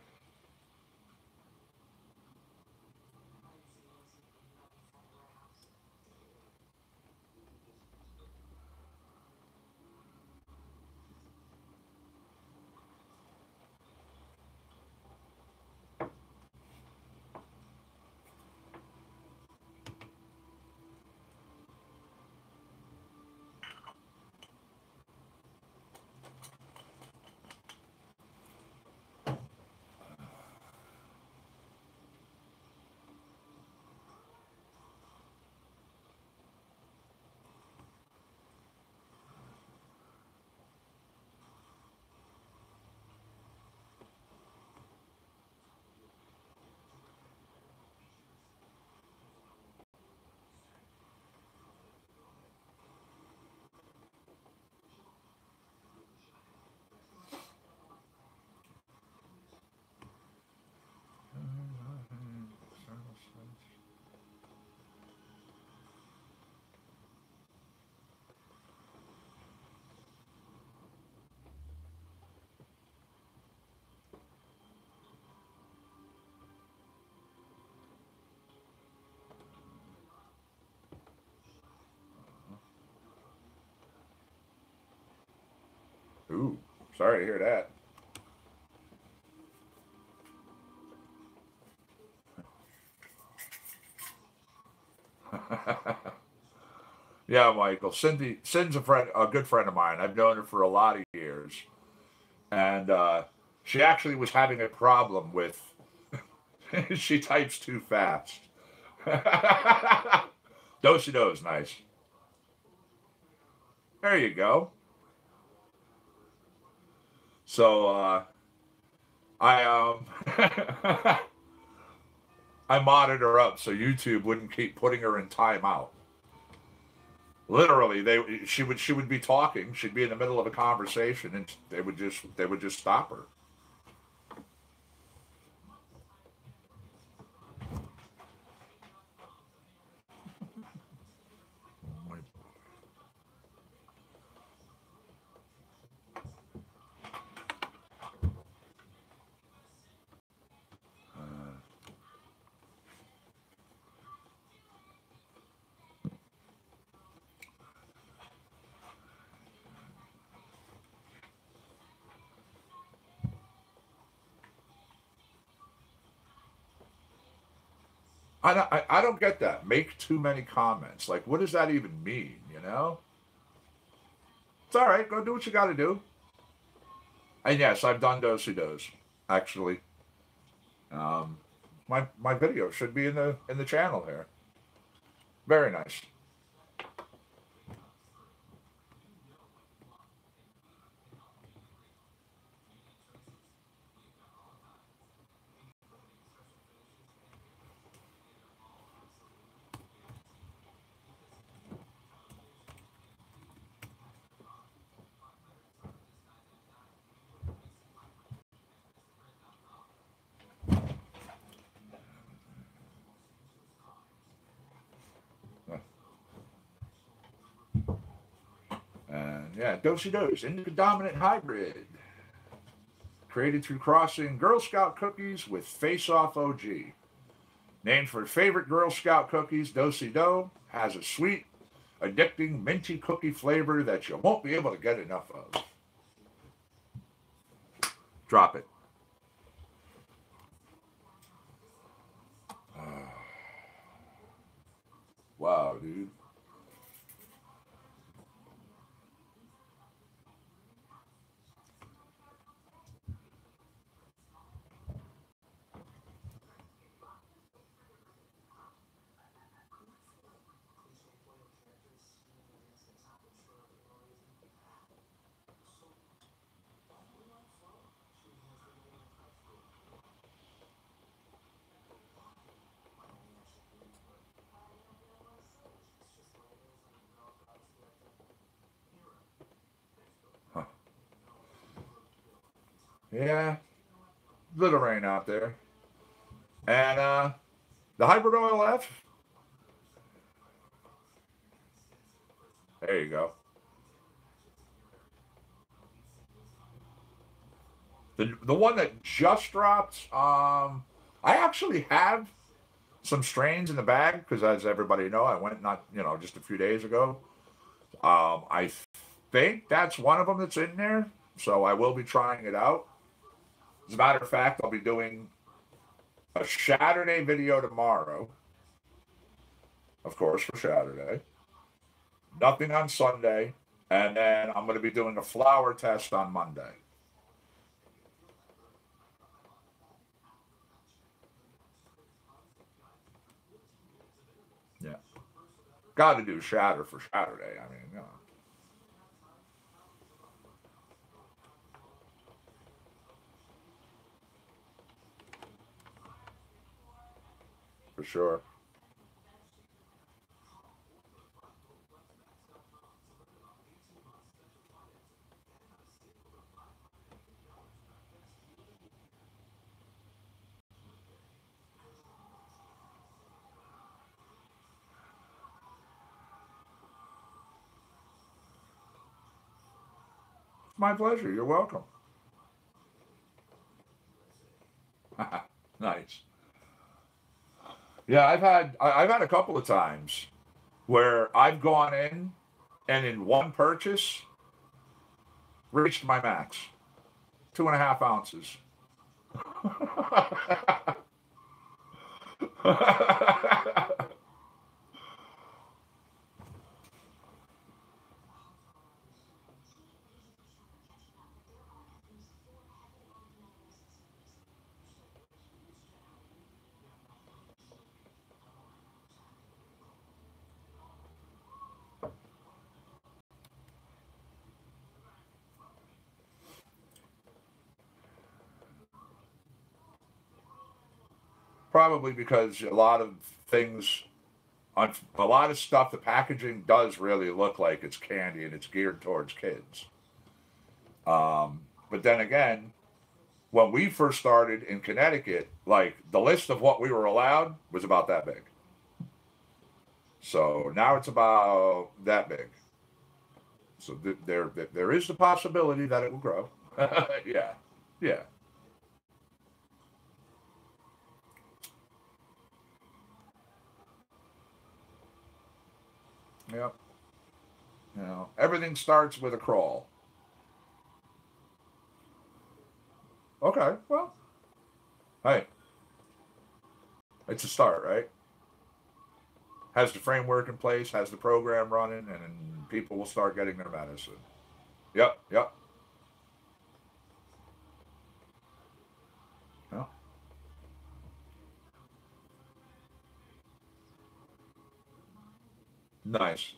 Ooh, sorry to hear that. Yeah, Michael. Cindy's a good friend of mine. I've known her for a lot of years, and she actually was having a problem with. She types too fast. Do-si-do's nice. There you go. So I I modded her up so YouTube wouldn't keep putting her in timeout. Literally, she would be talking. She'd be in the middle of a conversation, and they would just stop her. I don't get that. Make too many comments. Like, what does that even mean? You know? It's all right. Go do what you got to do. And yes, I've done do-si-dos. Actually, um, my video should be in the channel here. Very nice. And yeah, do-si-dos, indica dominant hybrid, created through crossing Girl Scout cookies with Face Off OG. Named for favorite Girl Scout cookies, do-si-do has a sweet, addicting, minty cookie flavor that you won't be able to get enough of. Drop it. Wow, dude. Huh. Yeah, little rain out there. And the hybrid oil F. There you go. The one that just dropped. I actually have some strains in the bag because, as everybody know, I went not just a few days ago. I think that's one of them that's in there, so I will be trying it out. As a matter of fact, I'll be doing a Shatterday video tomorrow, of course, for Shatterday. Nothing on Sunday, and then I'm going to be doing a flower test on Monday. Yeah, got to do Shatter for Shatterday. I mean, for sure. My pleasure. You're welcome. Nice. Yeah, I've had a couple of times where I've gone in and in one purchase reached my max, 2.5 ounces. Probably because a lot of things, on a lot of stuff, the packaging does really look like it's candy and it's geared towards kids. But then again, when we first started in Connecticut, like the list of what we were allowed was about that big. So now it's about that big. So there is the possibility that it will grow. Yeah, yeah, yeah. Everything starts with a crawl. Okay, well, hey, it's a start, right? Has the framework in place, has the program running, and people will start getting their medicine. Yep, yep. Yeah. Nice.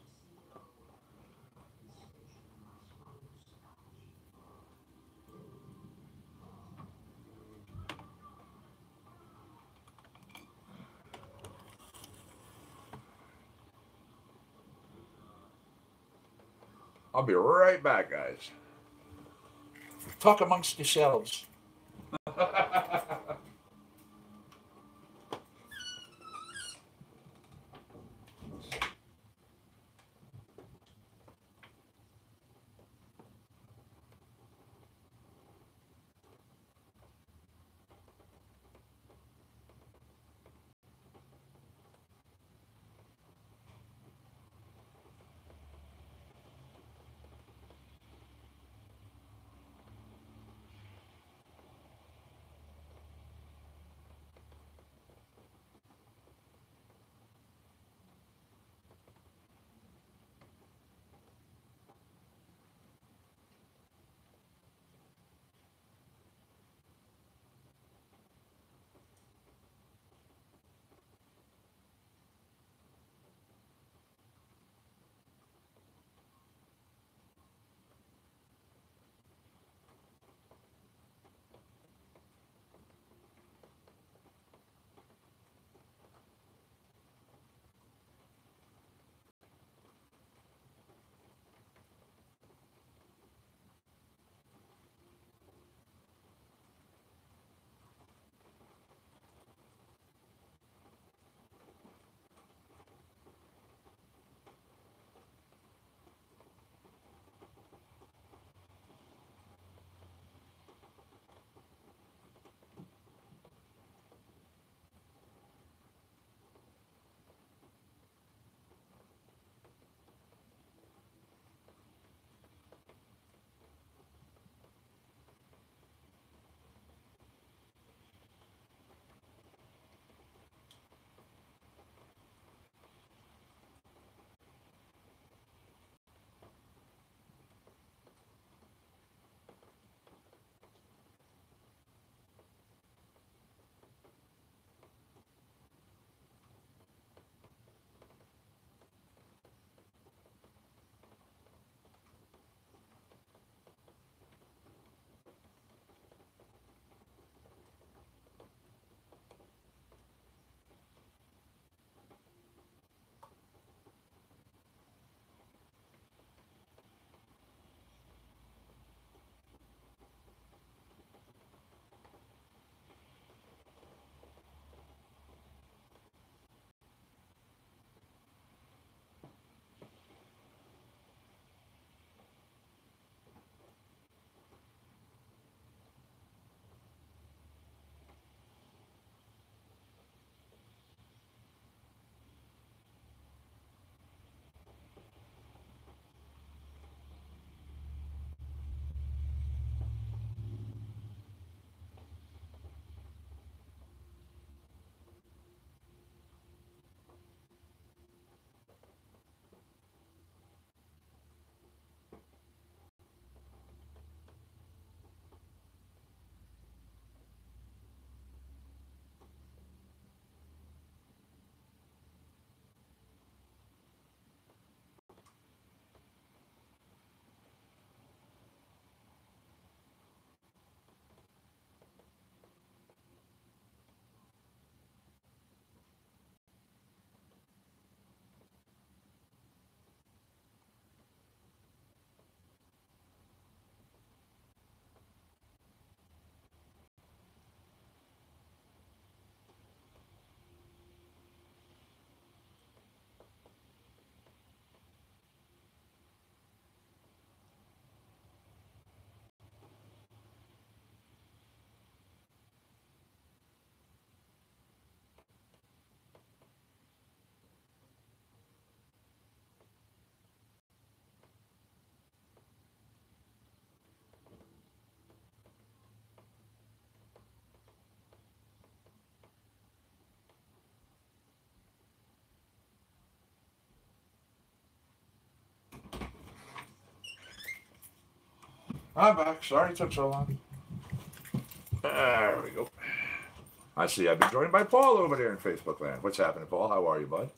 I'll be right back, guys. Talk amongst yourselves. I'm back. Sorry it took so long. There we go. I see I've been joined by Paul over there in Facebook land. What's happening, Paul? How are you, bud?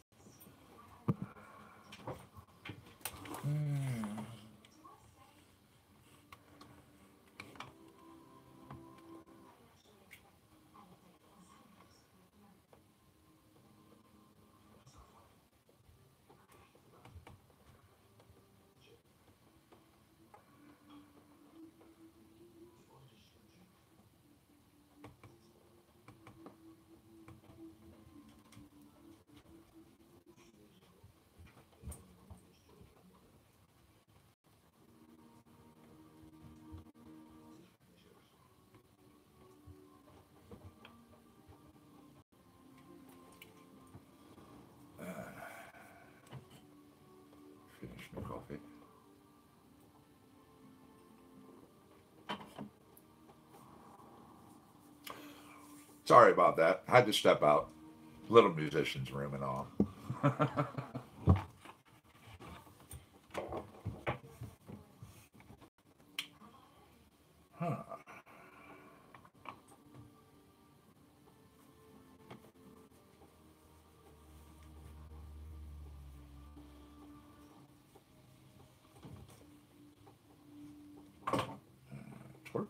Finish my coffee. Sorry about that. Had to step out. Little musician's room and all. Huh. Torch.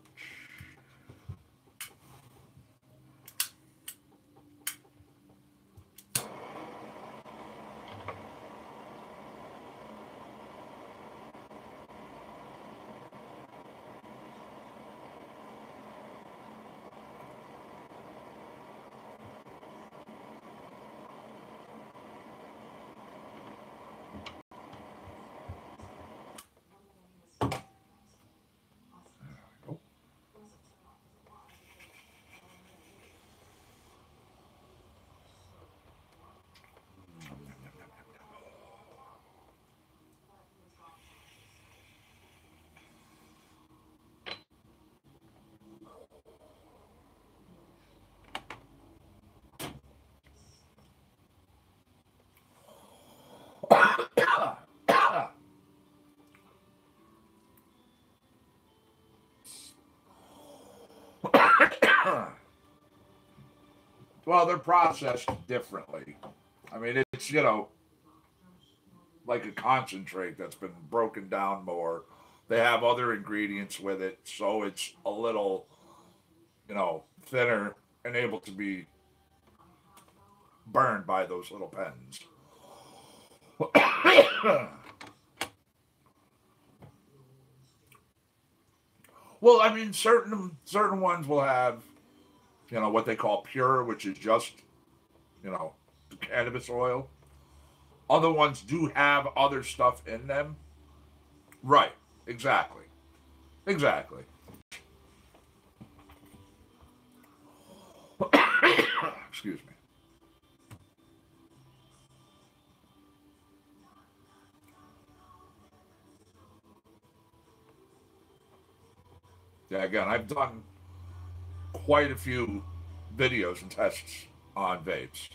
Well, they're processed differently. I mean, it's, like a concentrate that's been broken down more. They have other ingredients with it, so it's a little, thinner and able to be burned by those little pens. Well, I mean, certain ones will have, what they call pure, which is just, the cannabis oil. Other ones do have other stuff in them. Right. Exactly. Exactly. Excuse me. Yeah, again, I've done quite a few videos and tests on vapes.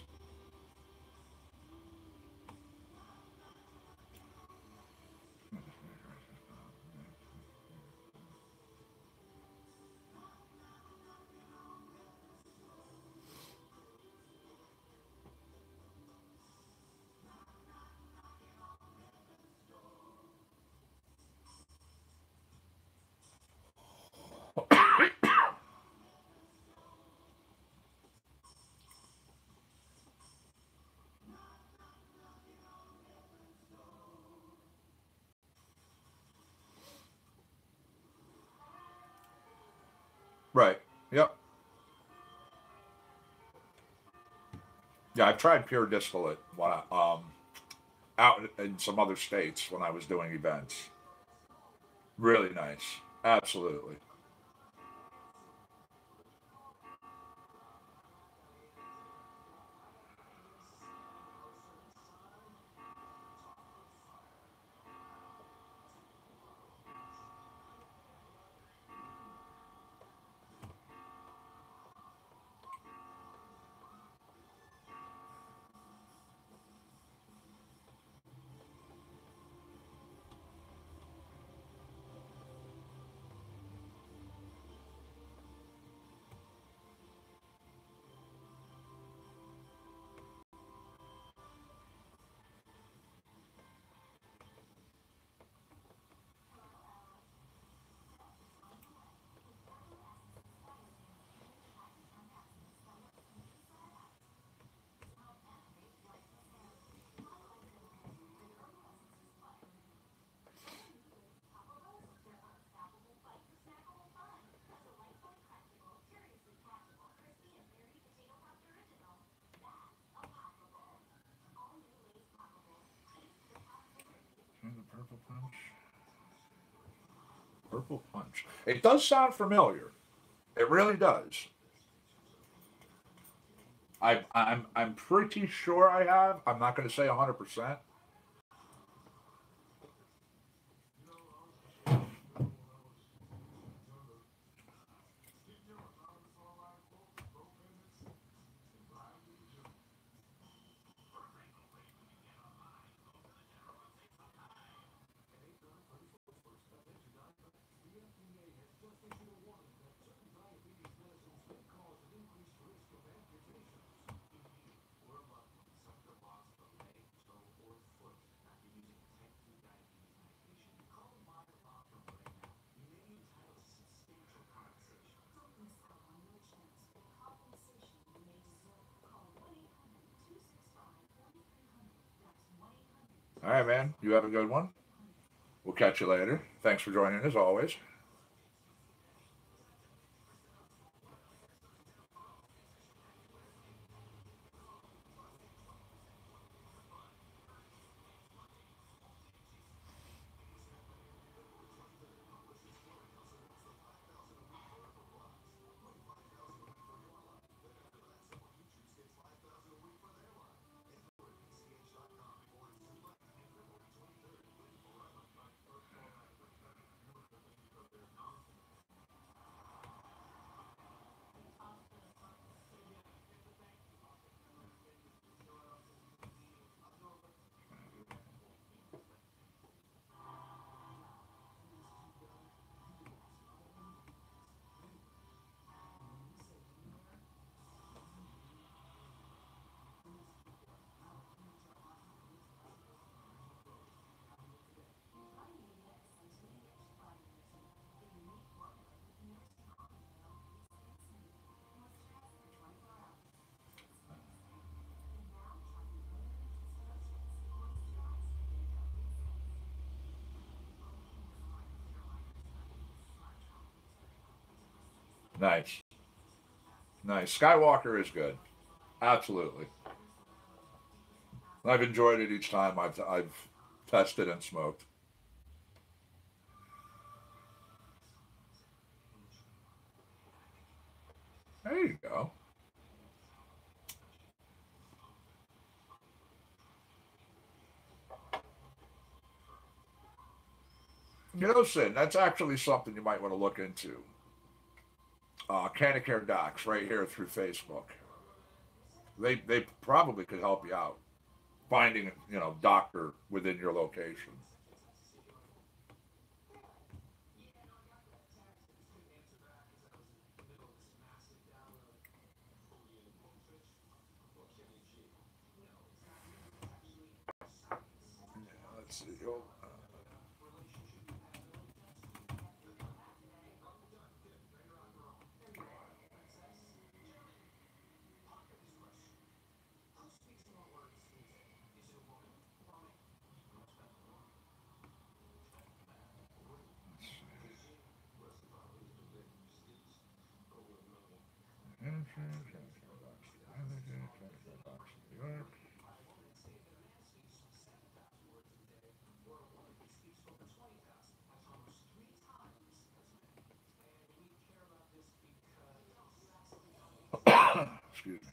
Right. Yep. Yeah, I've tried pure distillate out in some other states when I was doing events. Really nice. Absolutely. Purple Punch. It does sound familiar. It really does. I'm pretty sure I have. I'm not going to say 100%. All right, man. You have a good one. We'll catch you later. Thanks for joining as always. Nice. Nice. Skywalker is good. Absolutely. I've enjoyed it each time I've tested and smoked. There you go. You know, Sid, that's actually something you might want to look into. Canacare Docs right here through Facebook. They probably could help you out finding doctor within your location. Let's see. Oh, excuse me.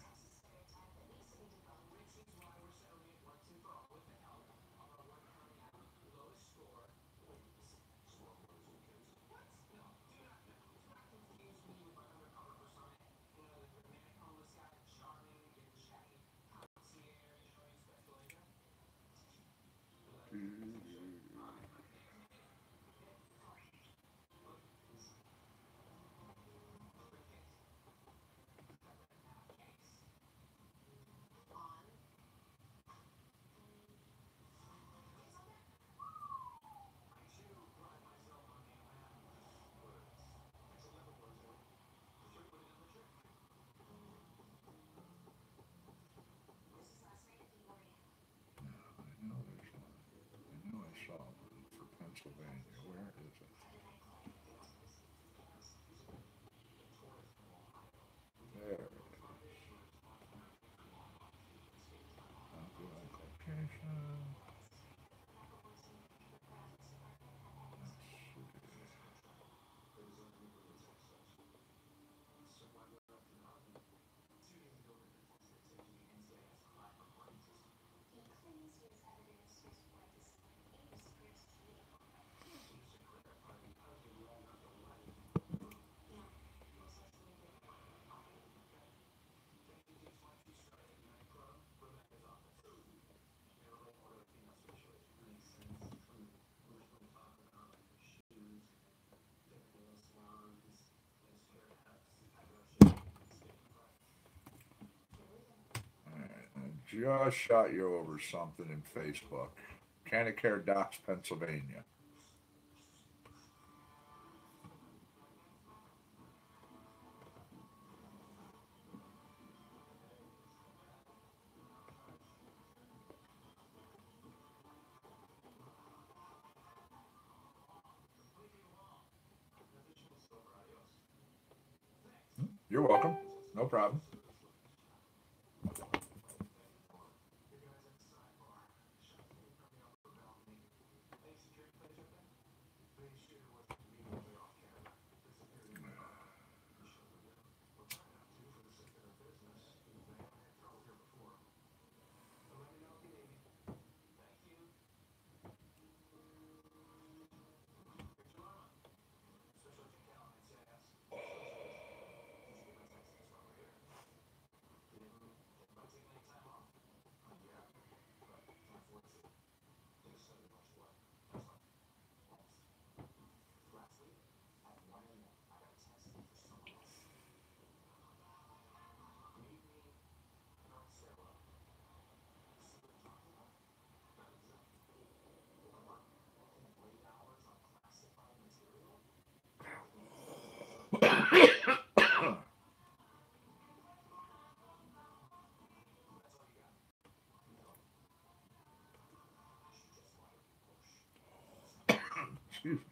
just shot you over something in Facebook. Canacare Docks, Pennsylvania. You're welcome. No problem. Excuse me.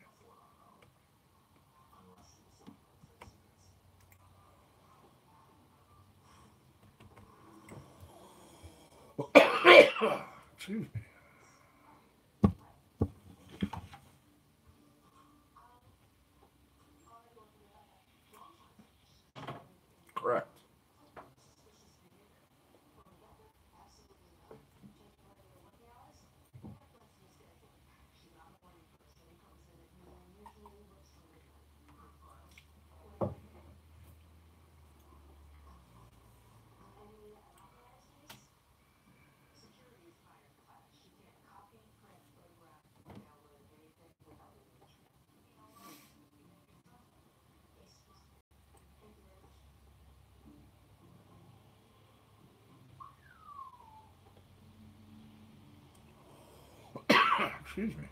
Excuse me. Correct. Excuse me.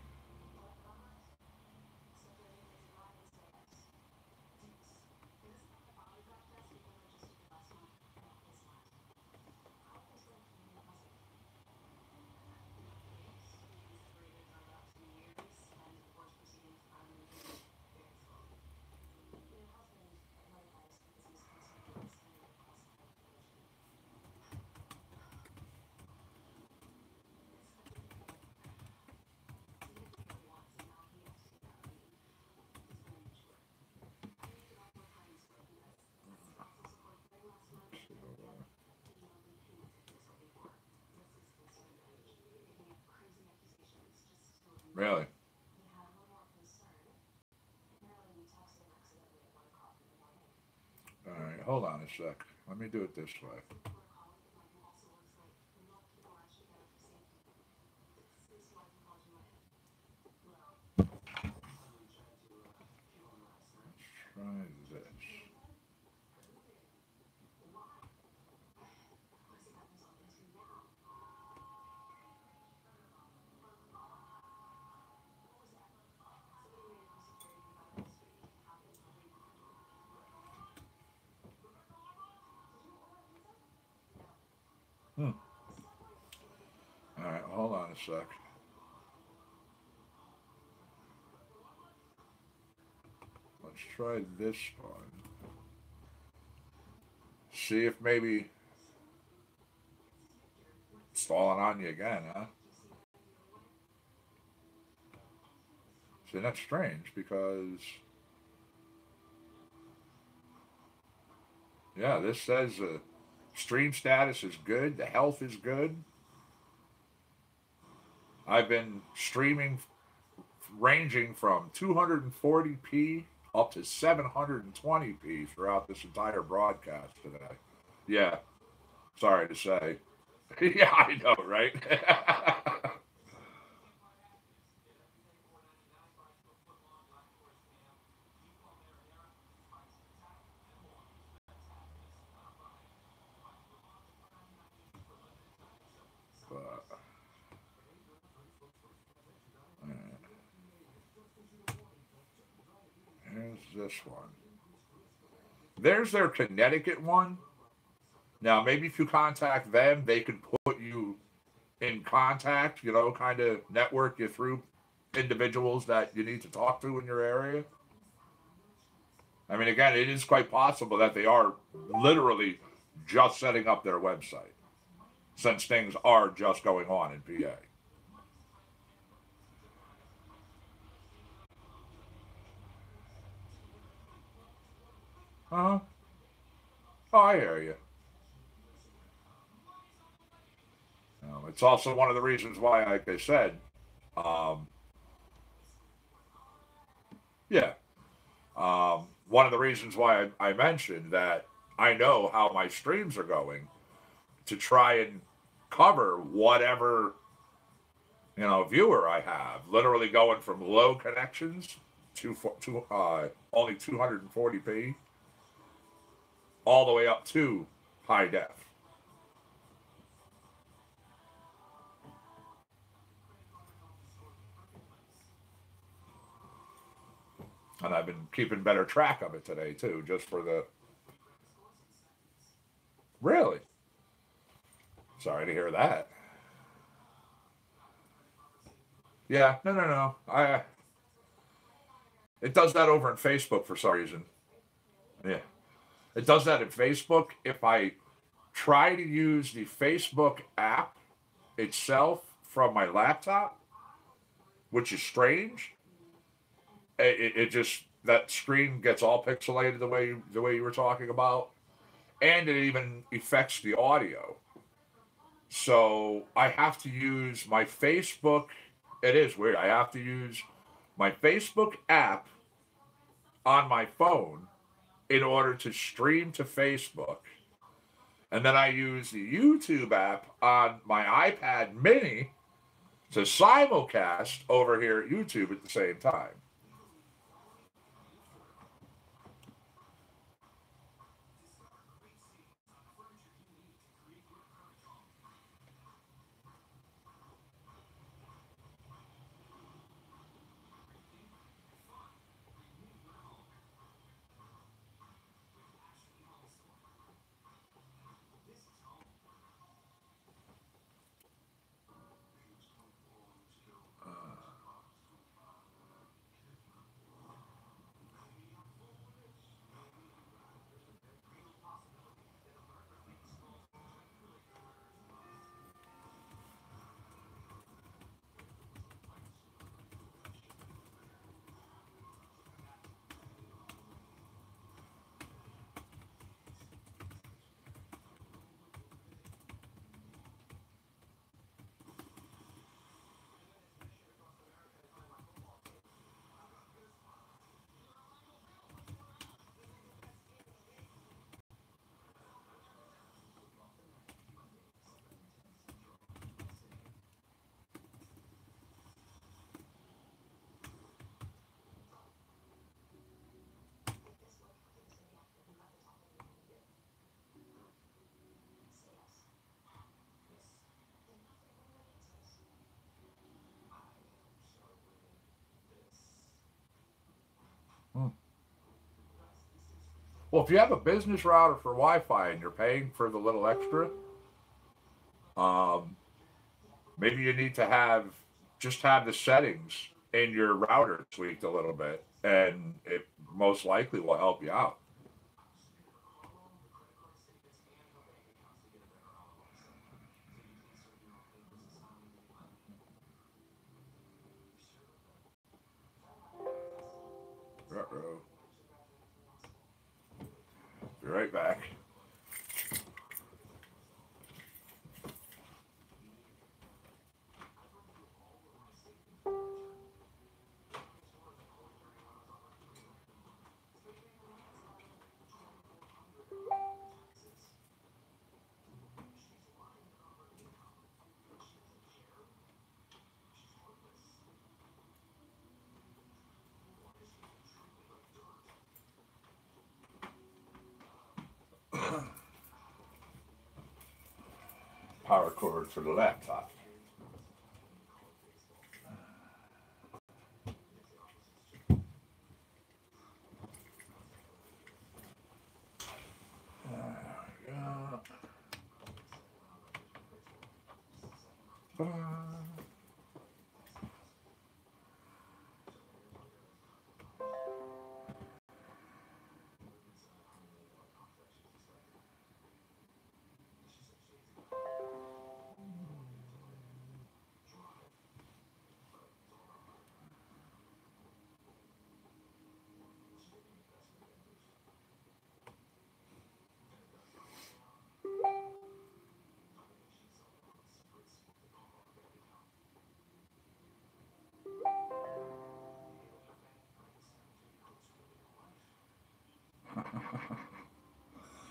Really? All right, hold on a sec. Let me do it this way. Try this. Hmm. All right, hold on a sec. Let's try this one. See if maybe it's falling on you again, huh? See, that's strange because, yeah, this says stream status is good, the health is good. I've been streaming ranging from 240p up to 720p throughout this entire broadcast today. Yeah, sorry to say. Yeah, I know, right? this one? There's their Connecticut one. Now, maybe if you contact them, they could put you in contact, you know, kind of network you through individuals that you need to talk to in your area. I mean, again, it is quite possible that they are literally just setting up their website since things are just going on in PA. Uh-huh. Oh, I hear you. It's also one of the reasons why, like I said, um, yeah, one of the reasons why I mentioned that I know how my streams are going to try and cover whatever, you know, viewer I have. Literally going from low connections to only 240p all the way up to high def. And I've been keeping better track of it today too, just for the. Really? Sorry to hear that. Yeah, no. It does that over in Facebook for some reason. Yeah, it does that in Facebook. If I try to use the Facebook app itself from my laptop, which is strange, it just that screen gets all pixelated the way you were talking about, and it even affects the audio. So I have to use my Facebook. It is weird. I have to use my Facebook app on my phone in order to stream to Facebook. And then I use the YouTube app on my iPad mini to simulcast over here at YouTube at the same time. Hmm. Well, if you have a business router for Wi-Fi and you're paying for the little extra, um, maybe you need to have the settings in your router tweaked a little bit, and it most likely will help you out. Uh-oh. Be right back. Power cord for the laptop.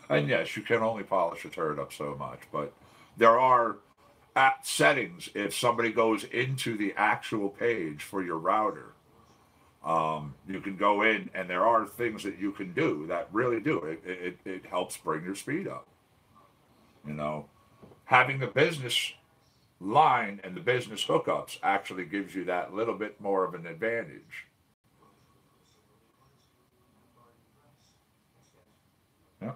And yes, you can only polish a turd up so much, but there are at settings if somebody goes into the actual page for your router. You can go in, and there are things that you can do that really do it. It helps bring your speed up. You know, having the business line and the business hookups actually gives you that little bit more of an advantage. Yeah.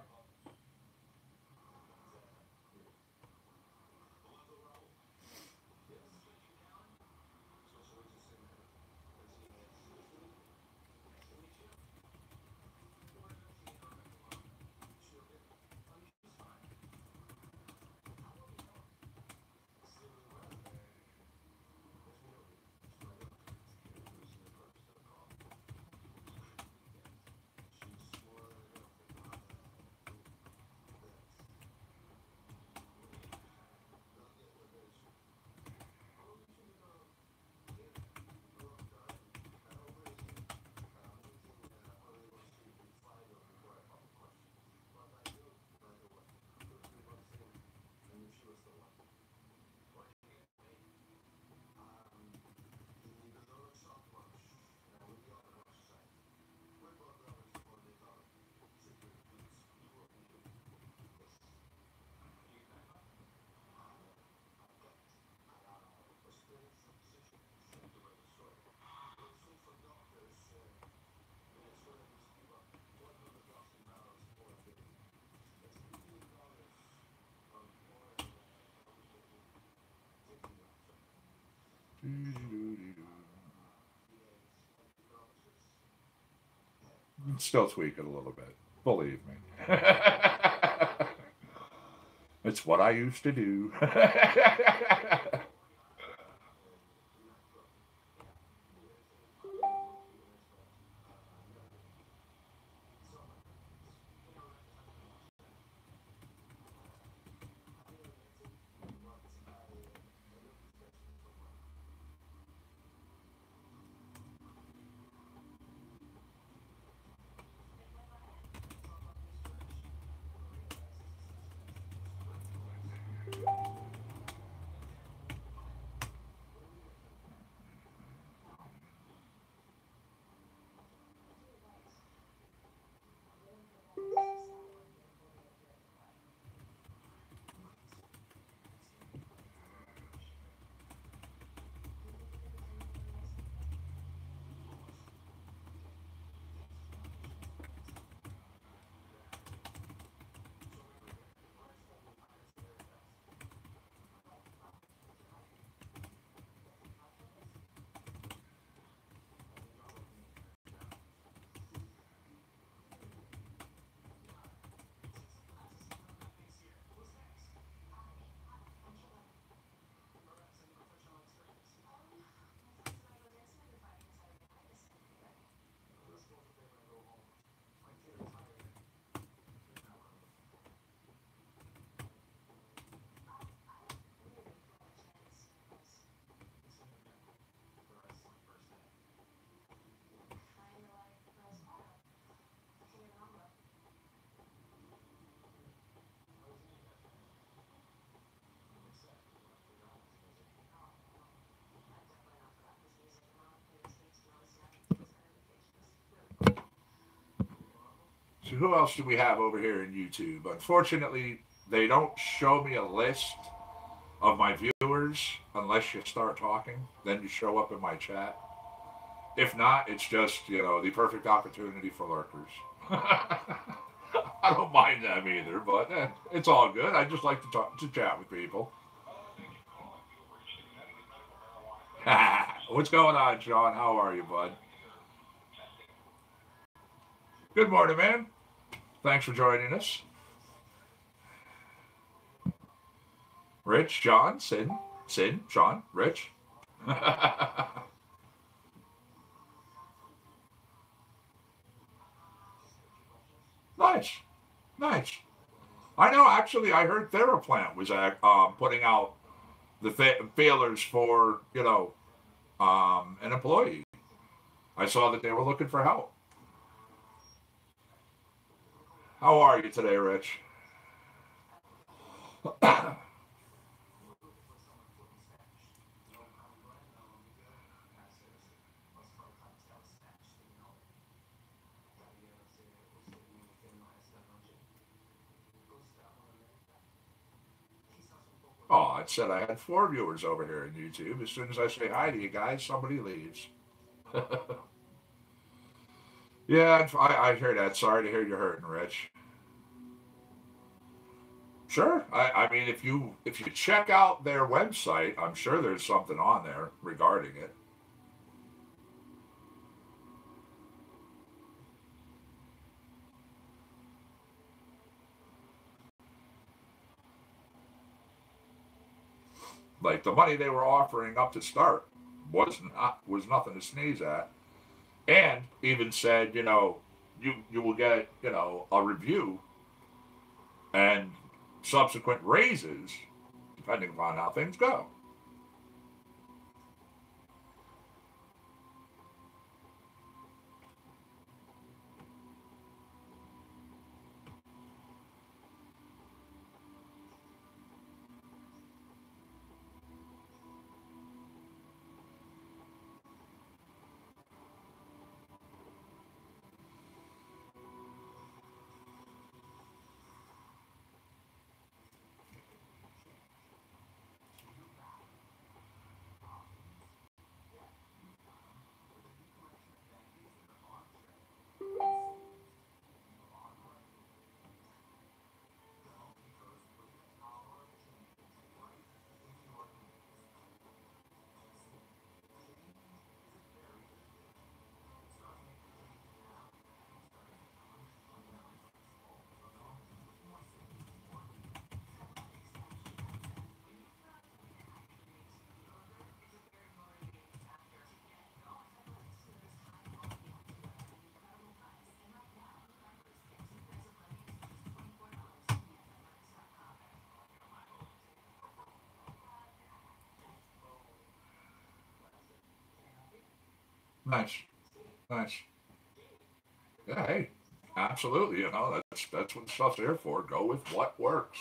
Still tweak it a little bit. Believe me. It's what I used to do. So who else do we have over here in YouTube? Unfortunately, they don't show me a list of my viewers unless you start talking. Then you show up in my chat. If not, it's just, the perfect opportunity for lurkers. I don't mind them either, but it's all good. I just like to talk to chat with people. What's going on, Sean? How are you, bud? Good morning, man. Thanks for joining us. Rich, John, Sid, Sean, Rich. Nice, nice. I know. Actually, I heard Theraplant was putting out the failures for an employee. I saw that they were looking for help. How are you today, Rich? Oh, it said I had 4 viewers over here on YouTube. As soon as I say hi to you guys, somebody leaves. Yeah, I hear that. Sorry to hear you're hurting, Rich. Sure. I mean, if you check out their website, I'm sure there's something on there regarding it. Like the money they were offering up to start was nothing to sneeze at, and even said, you will get a review and subsequent raises depending upon how things go. Nice, nice. Yeah, hey, absolutely. That's what stuff's there for. Go with what works.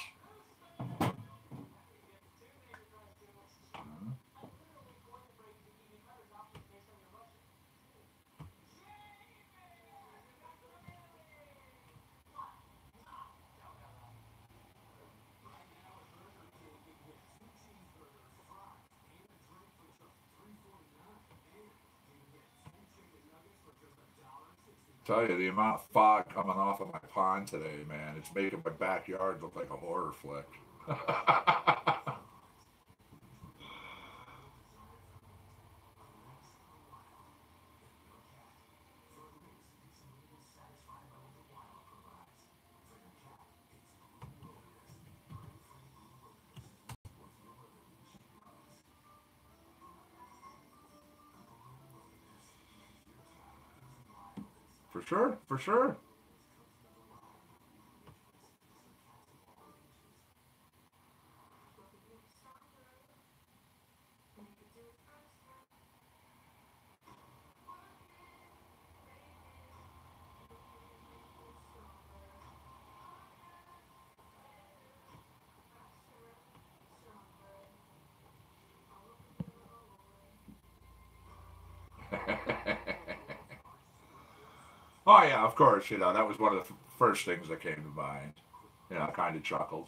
Tell you the amount of fog coming off of my pond today, man. It's making my backyard look like a horror flick. For sure, for sure. Oh yeah, of course. That was one of the first things that came to mind. I kind of chuckled.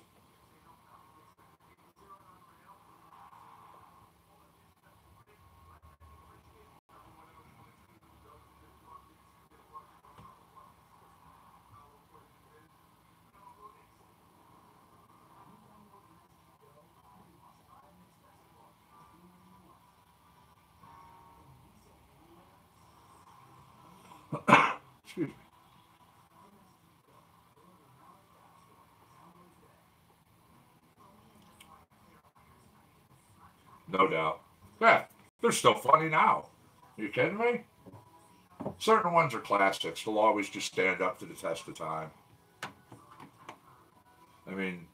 Excuse me. No doubt. Yeah, they're still funny now. Are you kidding me? Certain ones are classics. They'll always just stand up to the test of time. I mean,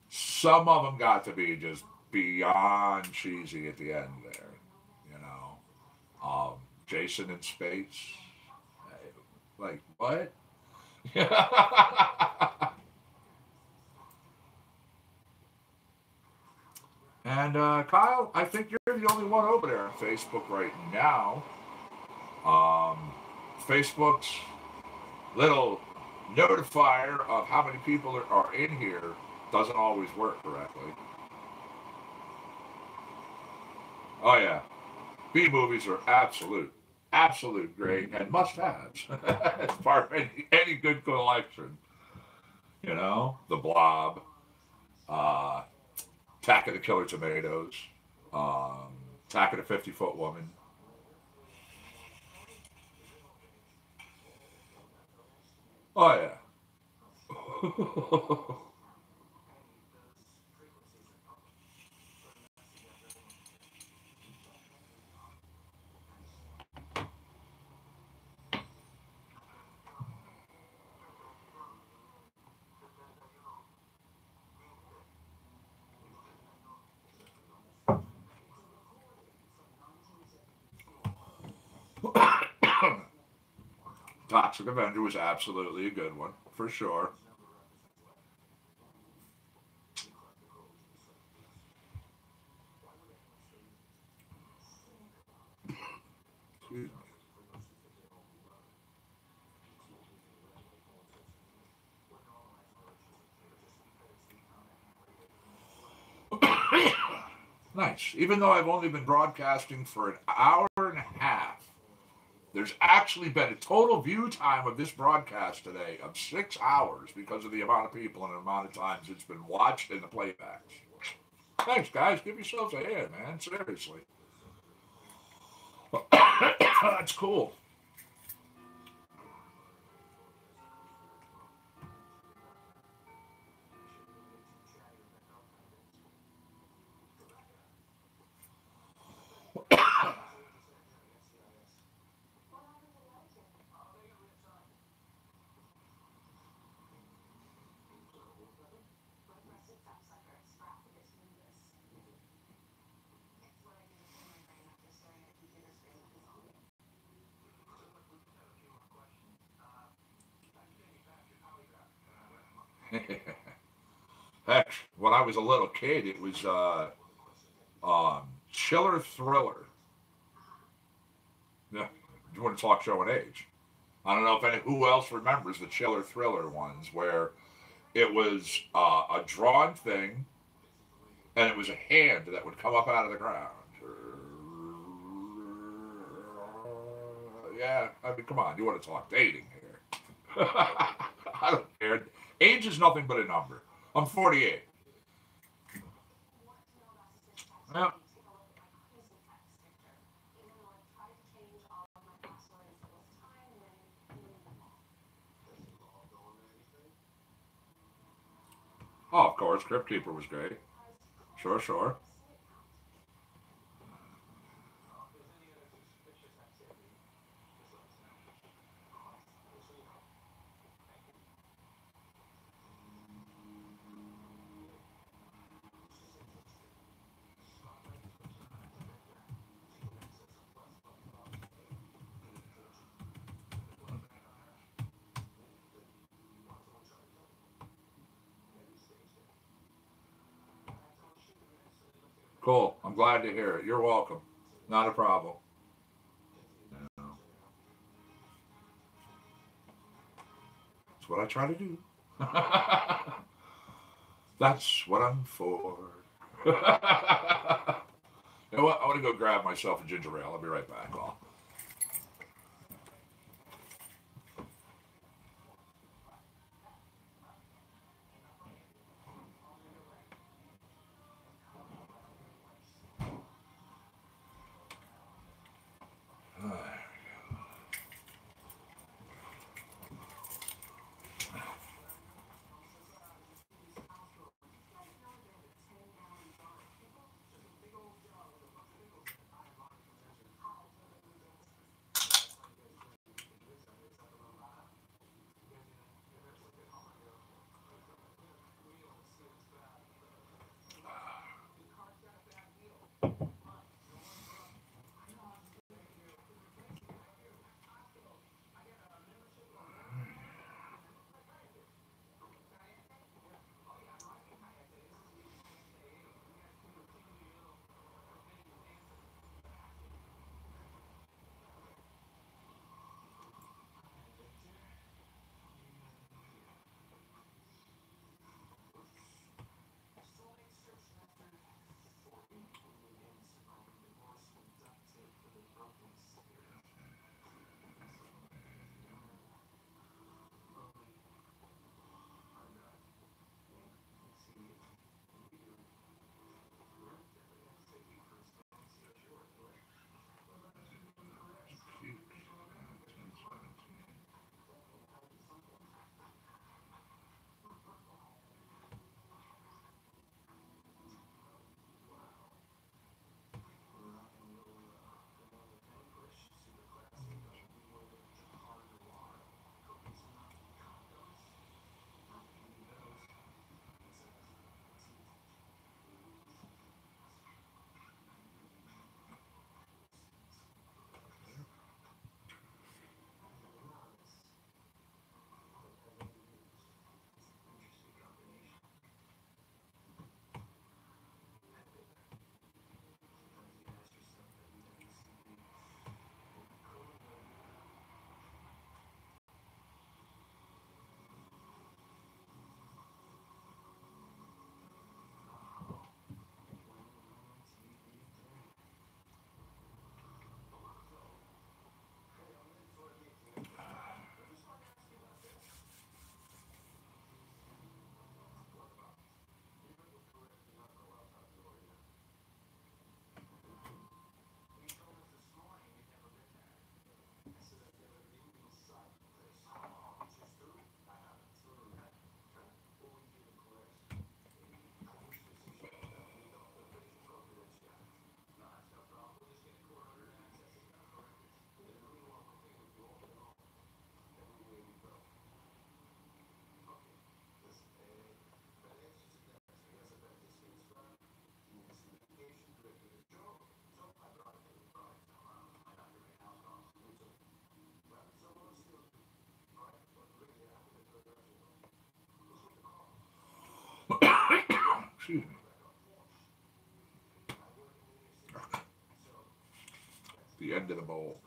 some of them got to be just beyond cheesy at the end there. You know, Jason in space. Like what? And Kyle, I think you're the only one over there on Facebook right now. Um, Facebook's little notifier of how many people are in here doesn't always work correctly. Oh yeah, B movies are absolute great and must-haves as part of any good collection. You know, The Blob, uh, Attack of the Killer Tomatoes, um, Attack of the 50-Foot Woman. Oh yeah. Toxic Avenger was absolutely a good one for sure. Nice. Even though I've only been broadcasting for an hour and a half, there's actually been a total view time of this broadcast today of 6 hours because of the amount of people and the amount of times it's been watched in the playbacks. Thanks, guys. Give yourselves a hand, man. Seriously. That's cool. Heck, when I was a little kid, it was Chiller Thriller. Yeah, you want to talk show and age? I don't know if who else remembers the Chiller Thriller ones where it was a drawn thing and it was a hand that would come up out of the ground. Yeah, I mean, come on, you want to talk dating here? I don't care. Age is nothing but a number. I'm 48. Yeah. Oh, of course, Crypt Keeper was great. Sure, sure. Cool. I'm glad to hear it. You're welcome. Not a problem. No. That's what I try to do. That's what I'm for. You know what? I want to go grab myself a ginger ale. I'll be right back. Excuse me. The end of the bowl.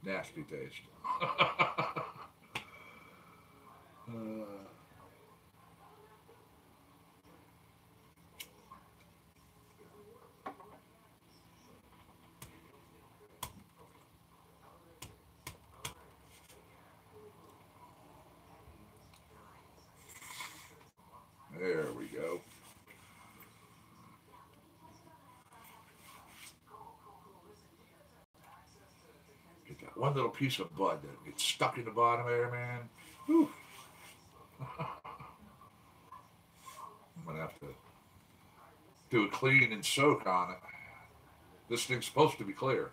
Nasty taste. There we go. Get that one little piece of bud that gets stuck in the bottom there, man. Whew. I'm gonna have to do a clean and soak on it. This thing's supposed to be clear.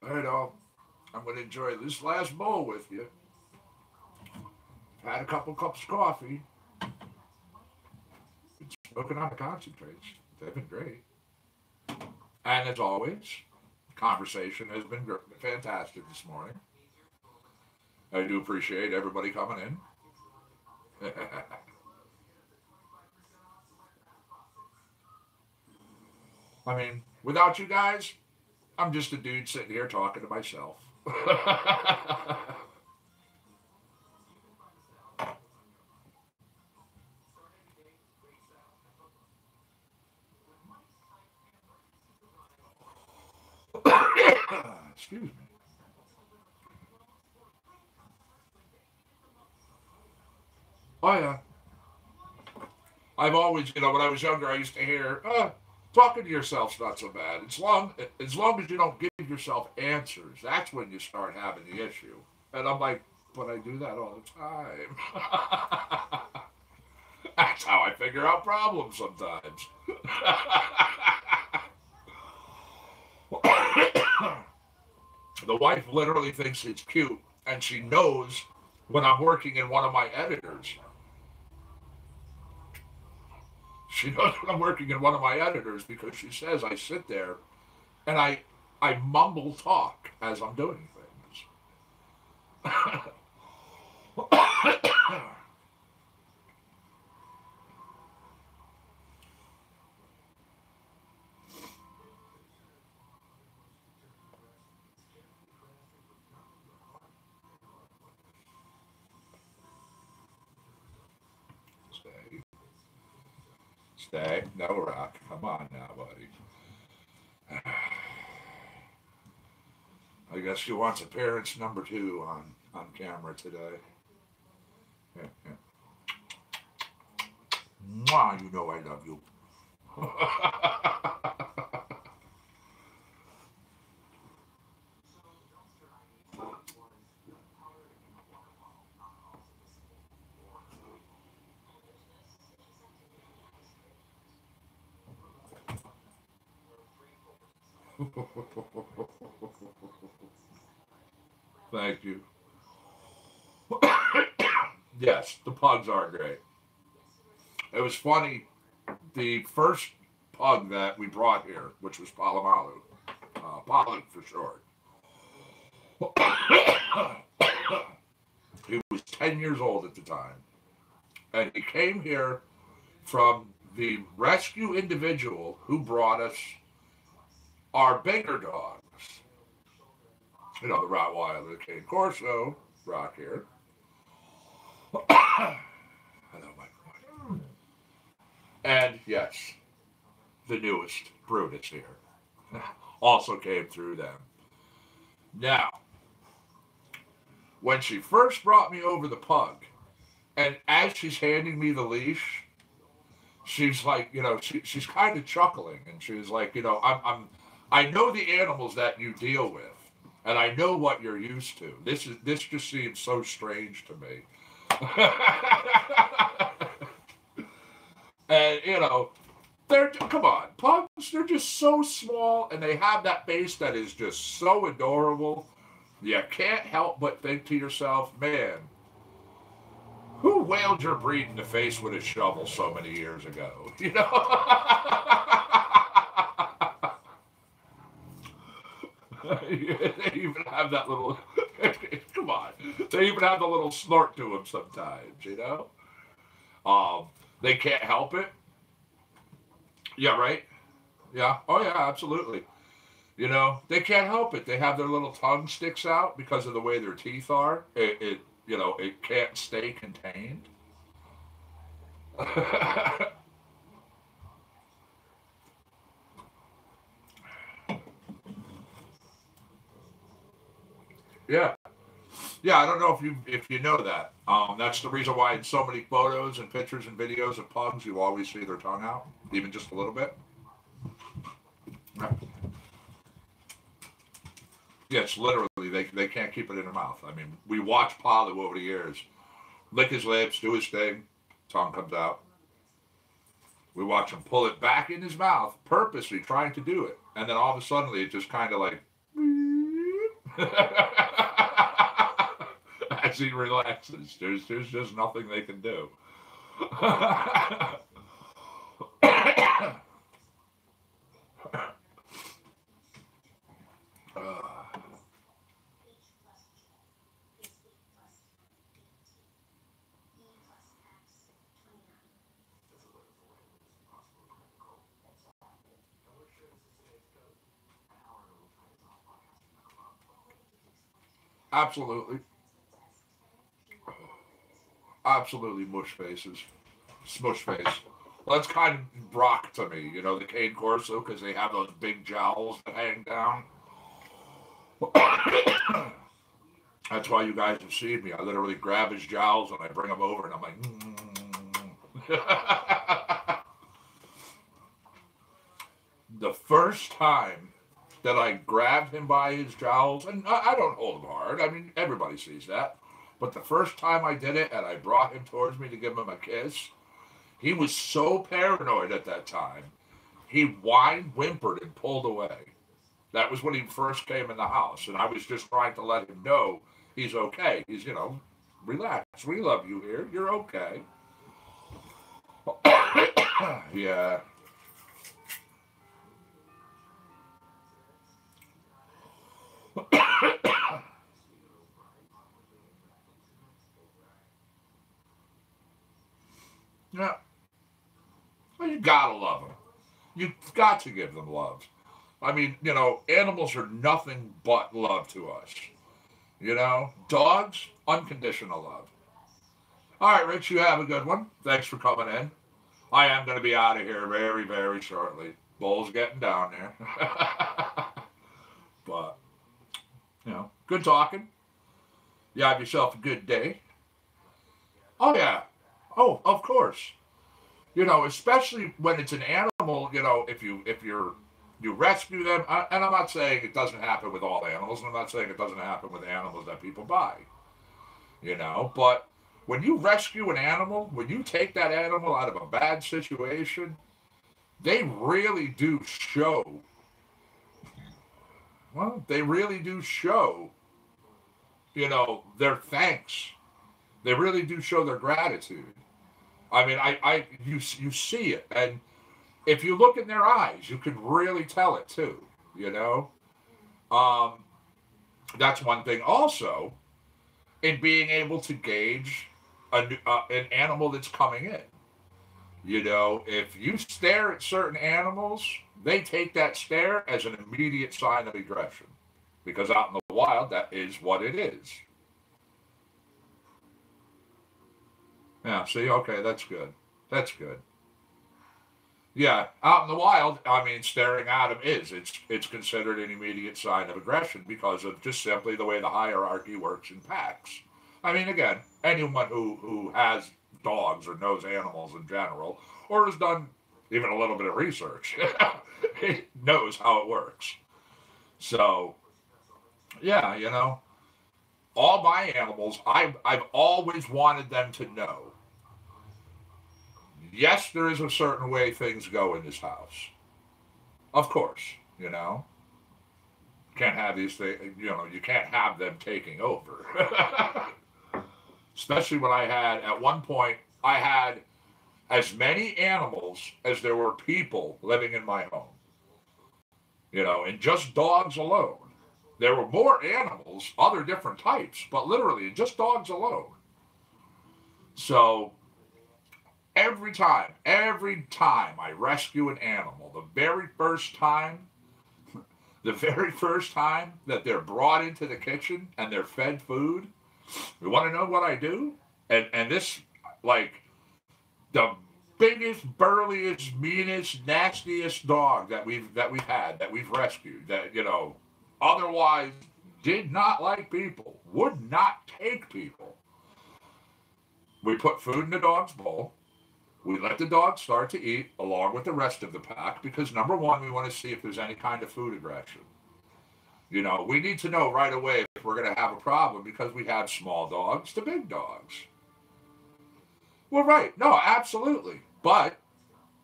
All right, all. I'm going to enjoy this last bowl with you. Had a couple cups of coffee. Been smoking on the concentrates. They've been great. And as always, conversation has been fantastic this morning. I do appreciate everybody coming in. I mean, without you guys, I'm just a dude sitting here talking to myself. Excuse me. Oh, yeah. I've always, when I was younger, I used to hear, talking to yourself's not so bad. As long as you don't give yourself answers, that's when you start having the issue. And I'm like, but I do that all the time. That's how I figure out problems sometimes. The wife literally thinks it's cute, and she knows when I'm working in one of my editors. She knows when I'm working in one of my editors because she says I sit there and I mumble talk as I'm doing things. Stay. Stay. No rock. Come on now, buddy. I guess she wants appearance number 2 on camera today. Yeah, yeah. Mwah, you know I love you. Thank you. Yes, the pugs are great. It was funny. The first pug that we brought here, which was Palomalu, Palu for short, he was 10 years old at the time. And he came here from the rescue individual who brought us our bigger dogs. You know, the Rottweiler, the Cane Corso, Rock here. Hello, Mike. And yes, the newest Brutus here also came through them. Now, when she first brought me over the pug, and as she's handing me the leash, she's like, you know, she's kind of chuckling, and she's like, you know, I know the animals that you deal with, and I know what you're used to. This just seems so strange to me. And you know, come on, pugs. They're just so small, and they have that face that is just so adorable. You can't help but think to yourself, man, who whaled your breed in the face with a shovel so many years ago? You know? They even have that little, come on, they even have the little snort to them sometimes, you know? They can't help it. Yeah, right? Yeah. Oh, yeah, absolutely. You know, they can't help it. They have their little tongue sticks out because of the way their teeth are. It you know, it can't stay contained. Yeah. Yeah, I don't know if you know that. That's the reason why in so many photos and pictures and videos of pugs, you always see their tongue out, even just a little bit. Yeah. Yes, literally, they can't keep it in their mouth. I mean, we watched Palu over the years lick his lips, do his thing, tongue comes out. We watch him pull it back in his mouth, purposely trying to do it, and then all of a sudden it just kind of like as he relaxes. There's just nothing they can do. Absolutely. Absolutely mush faces. Smush face. Well, that's kind of Brock to me, you know, the Cane Corso, because they have those big jowls that hang down. That's why you guys have seen me. I literally grab his jowls and I bring them over and I'm like, The first time that I grabbed him by his jowls, and I don't hold him hard. I mean, everybody sees that. But the first time I did it and I brought him towards me to give him a kiss, he was so paranoid at that time. He whined, whimpered, and pulled away. That was when he first came in the house, and I was just trying to let him know he's okay. He's, you know, relax. We love you here. You're okay. Yeah. Yeah. Well, you gotta love them. You've got to give them love. I mean, you know, animals are nothing but love to us. You know, dogs, unconditional love. All right, Rich, you have a good one. Thanks for coming in. I am going to be out of here very, very shortly. Bull's getting down there. But Good talking. You have yourself a good day. Oh yeah. Oh, of course. Especially when it's an animal. If you rescue them, and I'm not saying it doesn't happen with all animals, and I'm not saying it doesn't happen with animals that people buy. But when you rescue an animal, when you take that animal out of a bad situation, they really do show. Well, they really do show. Their thanks. They really do show their gratitude. I mean, you see it, and if you look in their eyes, you can really tell it too. You know, um, that's one thing. Also, in being able to gauge an animal that's coming in. If you stare at certain animals, they take that stare as an immediate sign of aggression, because out in the wild, that is what it is. Yeah. See, okay, that's good. That's good. Yeah, out in the wild, I mean, staring at them it's considered an immediate sign of aggression because of just simply the way the hierarchy works in packs. I mean, again, anyone who has dogs or knows animals in general, or has done even a little bit of research, knows how it works. So, yeah, all my animals, I've always wanted them to know. Yes, there is a certain way things go in this house. Of course, you know. Can't have these things, you can't have them taking over. Especially when at one point, I had as many animals as there were people living in my home. And just dogs alone. There were more animals, other different types, but literally just dogs alone. So every time I rescue an animal, the very first time that they're brought into the kitchen and they're fed food, you want to know what I do? And this, like, the biggest, burliest, meanest, nastiest dog that we've rescued, that otherwise did not like people, would not take people. We put food in the dog's bowl. We let the dog start to eat along with the rest of the pack because, number one, we want to see if there's any kind of food aggression. We need to know right away if we're going to have a problem because we have small dogs to big dogs. Well, right. No, absolutely. But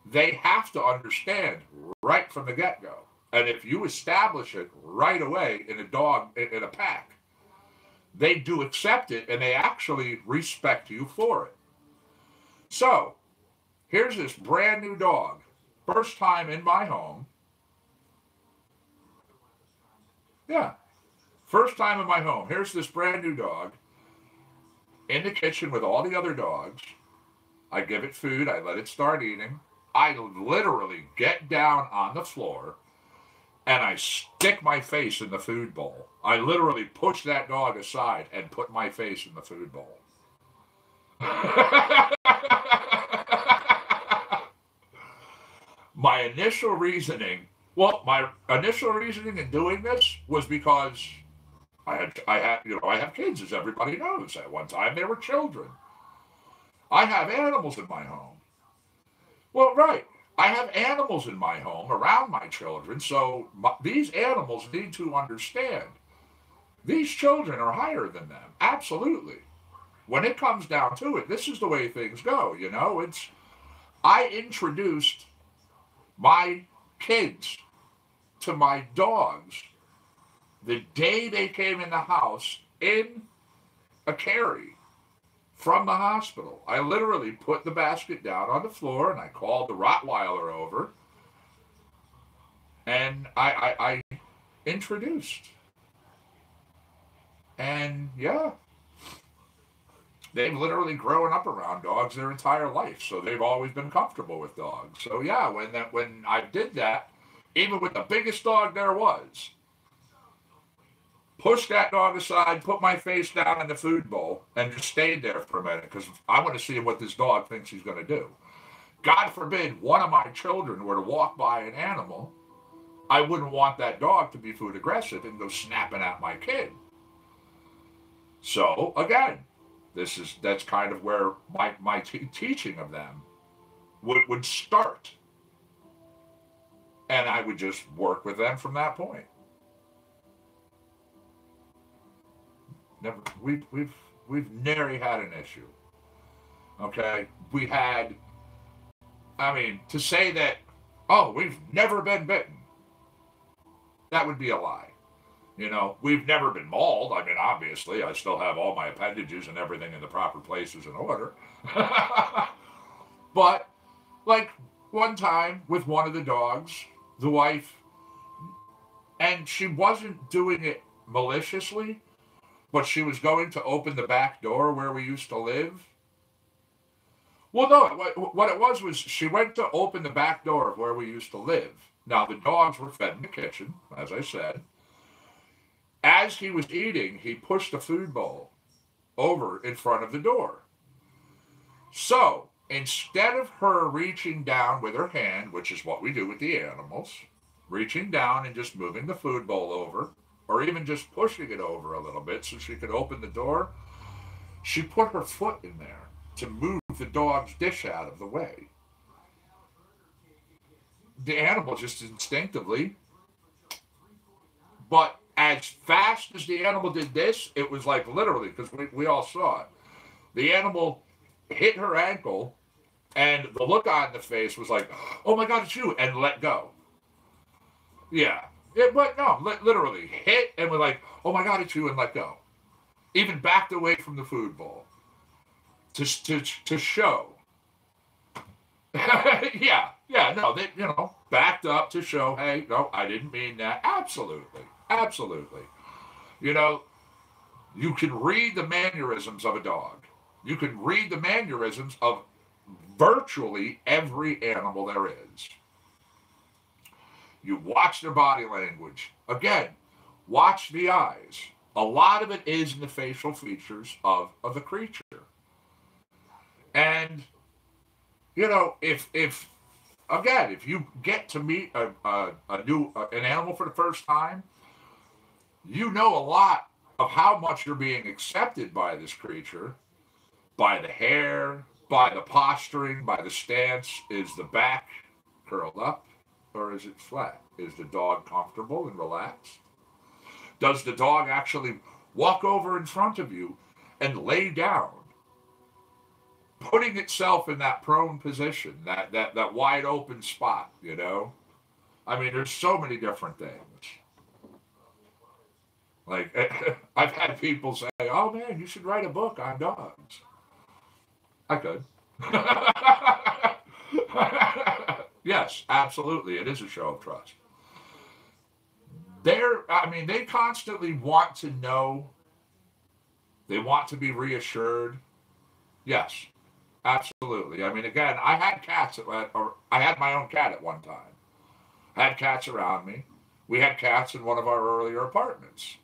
they have to understand right from the get-go. And if you establish it right away in a pack, they do accept it and they actually respect you for it. So, here's this brand new dog. First time in my home. Yeah. First time in my home. Here's this brand new dog in the kitchen with all the other dogs. I give it food. I let it start eating. I literally get down on the floor and I stick my face in the food bowl. I literally push that dog aside and put my face in the food bowl. my initial reasoning, my initial reasoning in doing this was because I have kids, as everybody knows. At one time, they were children. I have animals in my home. Well, right. I have animals in my home around my children, so these animals need to understand these children are higher than them. Absolutely. When it comes down to it, this is the way things go. I introduced my kids to my dogs the day they came in the house in a carry from the hospital. I literally put the basket down on the floor and I called the Rottweiler over and I introduced. And yeah, they've literally grown up around dogs their entire life, so they've always been comfortable with dogs. So yeah, when I did that, even with the biggest dog there was, pushed that dog aside, put my face down in the food bowl, and just stayed there for a minute because I want to see what this dog thinks he's going to do. God forbid one of my children were to walk by an animal I wouldn't want that dog to be food aggressive and go snapping at my kid. So again, that's kind of where my teaching of them would start, and I would just work with them from that point. Never, we've never had an issue. Okay, we had. I mean, to say that, oh, we've never been bitten, that would be a lie. You know, we've never been mauled. I mean, obviously, I still have all my appendages and everything in the proper places and order. But, like, one time with one of the dogs, the wife, and she wasn't doing it maliciously, but she was going to open the back door where we used to live. Well, no, what it was she went to open the back door of where we used to live. Now, the dogs were fed in the kitchen, as I said. As he was eating, he pushed a food bowl over in front of the door. So, instead of her reaching down with her hand, which is what we do with the animals, reaching down and just moving the food bowl over, or even just pushing it over a little bit so she could open the door, she put her foot in there to move the dog's dish out of the way. The animal just instinctively, but as fast as the animal did this, it was like literally, because we all saw it. The animal hit her ankle, and the look on the face was like, oh my God, it's you, and let go. Yeah. But no, literally hit and was like, oh my God, it's you, and let go. Even backed away from the food bowl to show. Yeah, no, they, backed up to show, hey, no, I didn't mean that. Absolutely. You know, you can read the mannerisms of a dog. You can read the mannerisms of virtually every animal there is. You watch their body language. Again, watch the eyes. A lot of it is in the facial features of the creature. And, if again, if you get to meet an animal for the first time, you know a lot of how much you're being accepted by this creature, by the hair, by the posturing, by the stance. Is the back curled up or is it flat? Is the dog comfortable and relaxed? Does the dog actually walk over in front of you and lay down, putting itself in that prone position, that wide open spot, I mean, there's so many different things. Like, I've had people say, oh man, you should write a book on dogs. I could. Yes, absolutely. It is a show of trust. They constantly want to know. They want to be reassured. Yes, absolutely. I mean, again, I had cats, or I had my own cat at one time. I had cats around me. We had cats in one of our earlier apartments.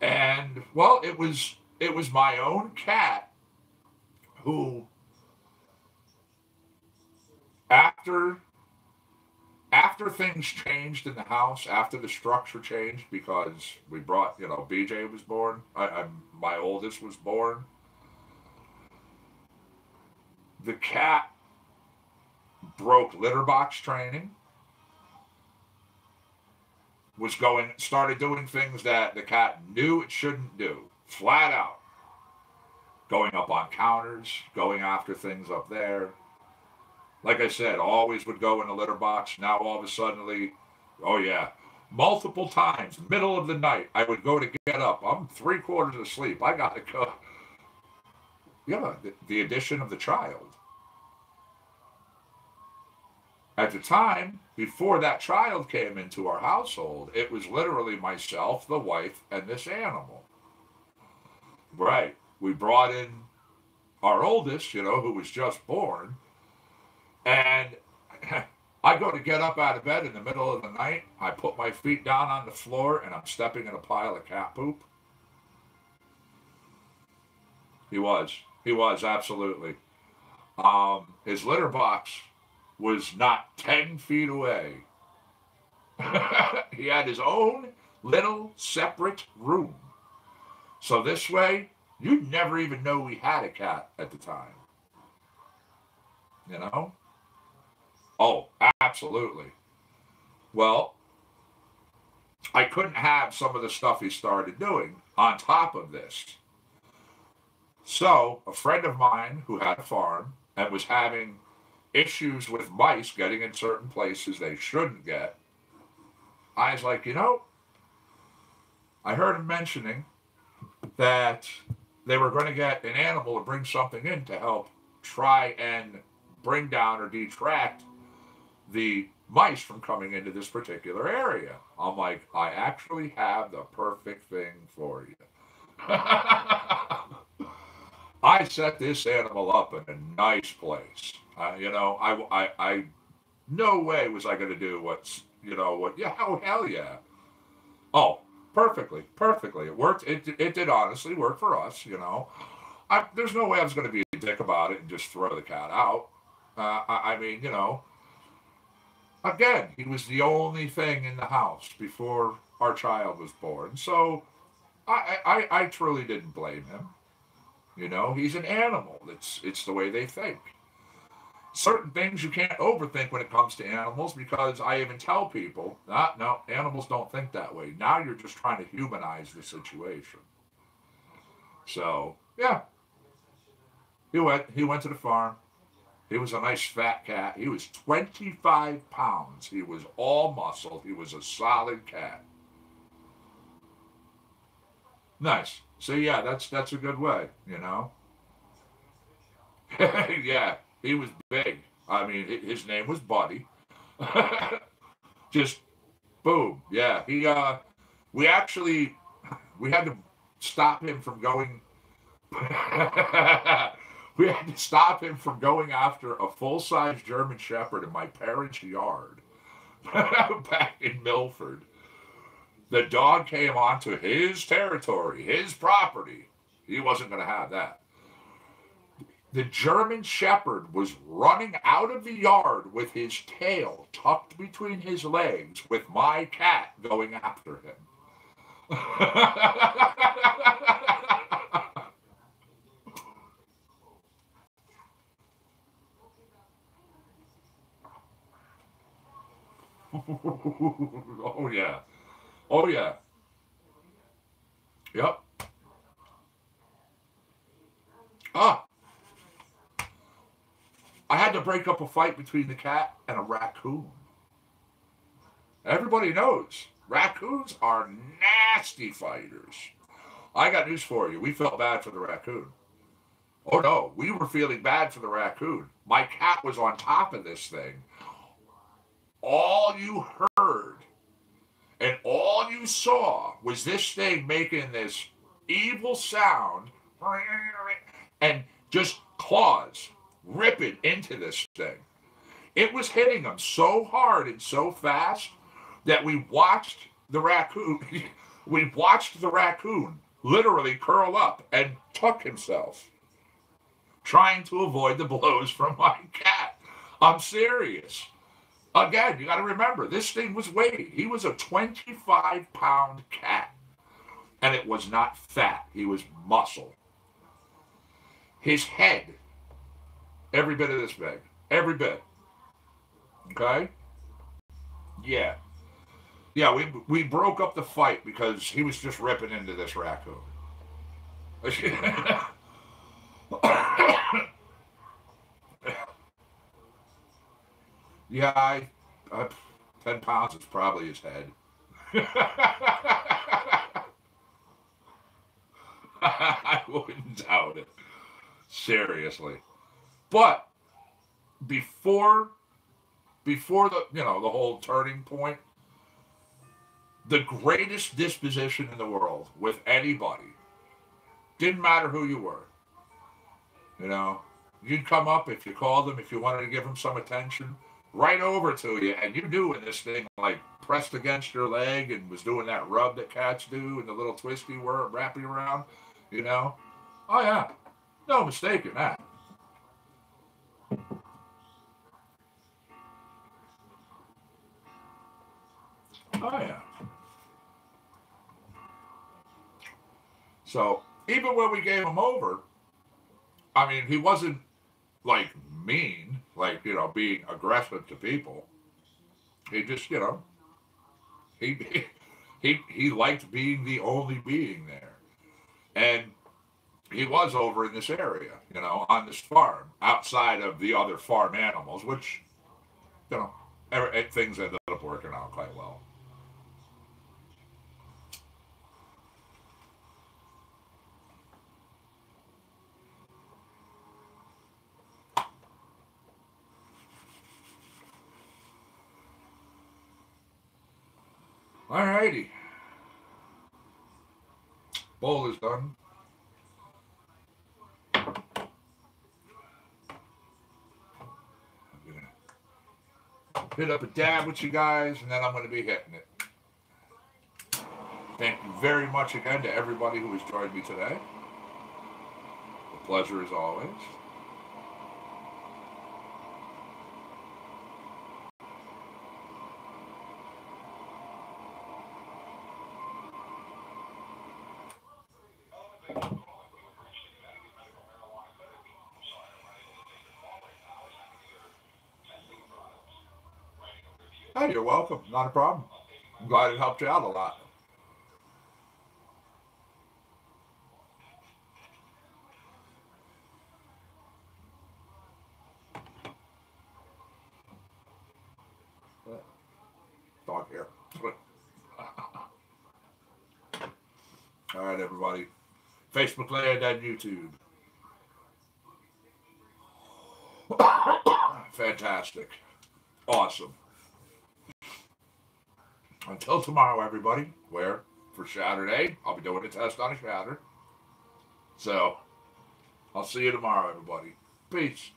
And, well, it was my own cat who, after things changed in the house, after the structure changed, because we brought, BJ was born, my oldest was born, the cat broke litter box training, started doing things that the cat knew it shouldn't do, flat out. Going up on counters, going after things up there. Like I said, always would go in the litter box. Now all of a sudden, oh yeah, multiple times, middle of the night, I would go to get up. I'm 3/4 asleep. I gotta go. Yeah, the addition of the child. At the time, before that child came into our household, it was literally myself, the wife, and this animal. Right. We brought in our oldest, who was just born, and I go to get up out of bed in the middle of the night. I put my feet down on the floor, and I'm stepping in a pile of cat poop. He was, absolutely. His litter box was not 10 feet away He had his own little separate room. So this way, you'd never even know we had a cat at the time. You know? Oh, absolutely. Well, I couldn't have some of the stuff he started doing on top of this. So, a friend of mine who had a farm and was having issues with mice getting in certain places they shouldn't get, I was like, I heard him mentioning that they were going to get an animal to bring something in to help try and bring down or detract the mice from coming into this particular area. I'm like, I actually have the perfect thing for you. I set this animal up in a nice place. No way was I going to do yeah, oh, hell yeah. Oh, perfectly, perfectly. It worked. It did honestly work for us. There's no way I was going to be a dick about it and just throw the cat out. I mean, again, he was the only thing in the house before our child was born. So I truly didn't blame him. He's an animal. It's the way they think. Certain things you can't overthink when it comes to animals because I even tell people, no, animals don't think that way. Now you're just trying to humanize the situation. So, yeah. He went to the farm. He was a nice fat cat. He was 25 pounds. He was all muscle. He was a solid cat. Nice. So yeah, that's a good way. Yeah, he was big. I mean, his name was Buddy. Just boom. Yeah, we actually we had to stop him from going. We had to stop him from going after a full-size German Shepherd in my parents' yard back in Milford. The dog came onto his territory, his property. He wasn't going to have that. The German Shepherd was running out of the yard with his tail tucked between his legs with my cat going after him. Oh, yeah. Oh, yeah. Yep. Ah, I had to break up a fight between the cat and a raccoon. Everybody knows raccoons are nasty fighters. I got news for you. We felt bad for the raccoon. Oh no, we were feeling bad for the raccoon. My cat was on top of this thing. All you heard and all you saw was this thing making this evil sound and just claws ripping into this thing. It was hitting him so hard and so fast that we watched the raccoon. We watched the raccoon literally curl up and tuck himself, trying to avoid the blows from my cat. I'm serious. Again, you got to remember, this thing was weighty. He was a 25-pound cat, and it was not fat. He was muscle. His head, every bit of this big, every bit. Okay? Yeah. Yeah, we broke up the fight because he was just ripping into this raccoon. Yeah, 10 pounds is probably his head. I wouldn't doubt it. Seriously. But before the whole turning point, the greatest disposition in the world with anybody, didn't matter who you were. You know, you'd come up if you called them, if you wanted to give them some attention, right over to you, and you knew when this thing like pressed against your leg and was doing that rub that cats do and the little twisty wrap you around, you know. Oh yeah, no mistake in that. Oh, yeah. So, even when we gave him over, I mean, he wasn't, like, mean, like, you know, being aggressive to people. He just, you know, he, he liked being the only being there. And he was over in this area, you know, on this farm, outside of the other farm animals, which, you know, things ended up working out quite well. Alrighty. Bowl is done. I'm gonna hit up a dab with you guys, and then I'm gonna be hitting it. Thank you very much again to everybody who has joined me today. A pleasure as always. Hey, you're welcome. Not a problem. I'm glad it helped you out a lot. Dog here. All right, everybody. Facebook land and YouTube. Fantastic. Awesome. Until tomorrow, everybody, where for Shatterday, I'll be doing a test on a shatter. So, I'll see you tomorrow, everybody. Peace.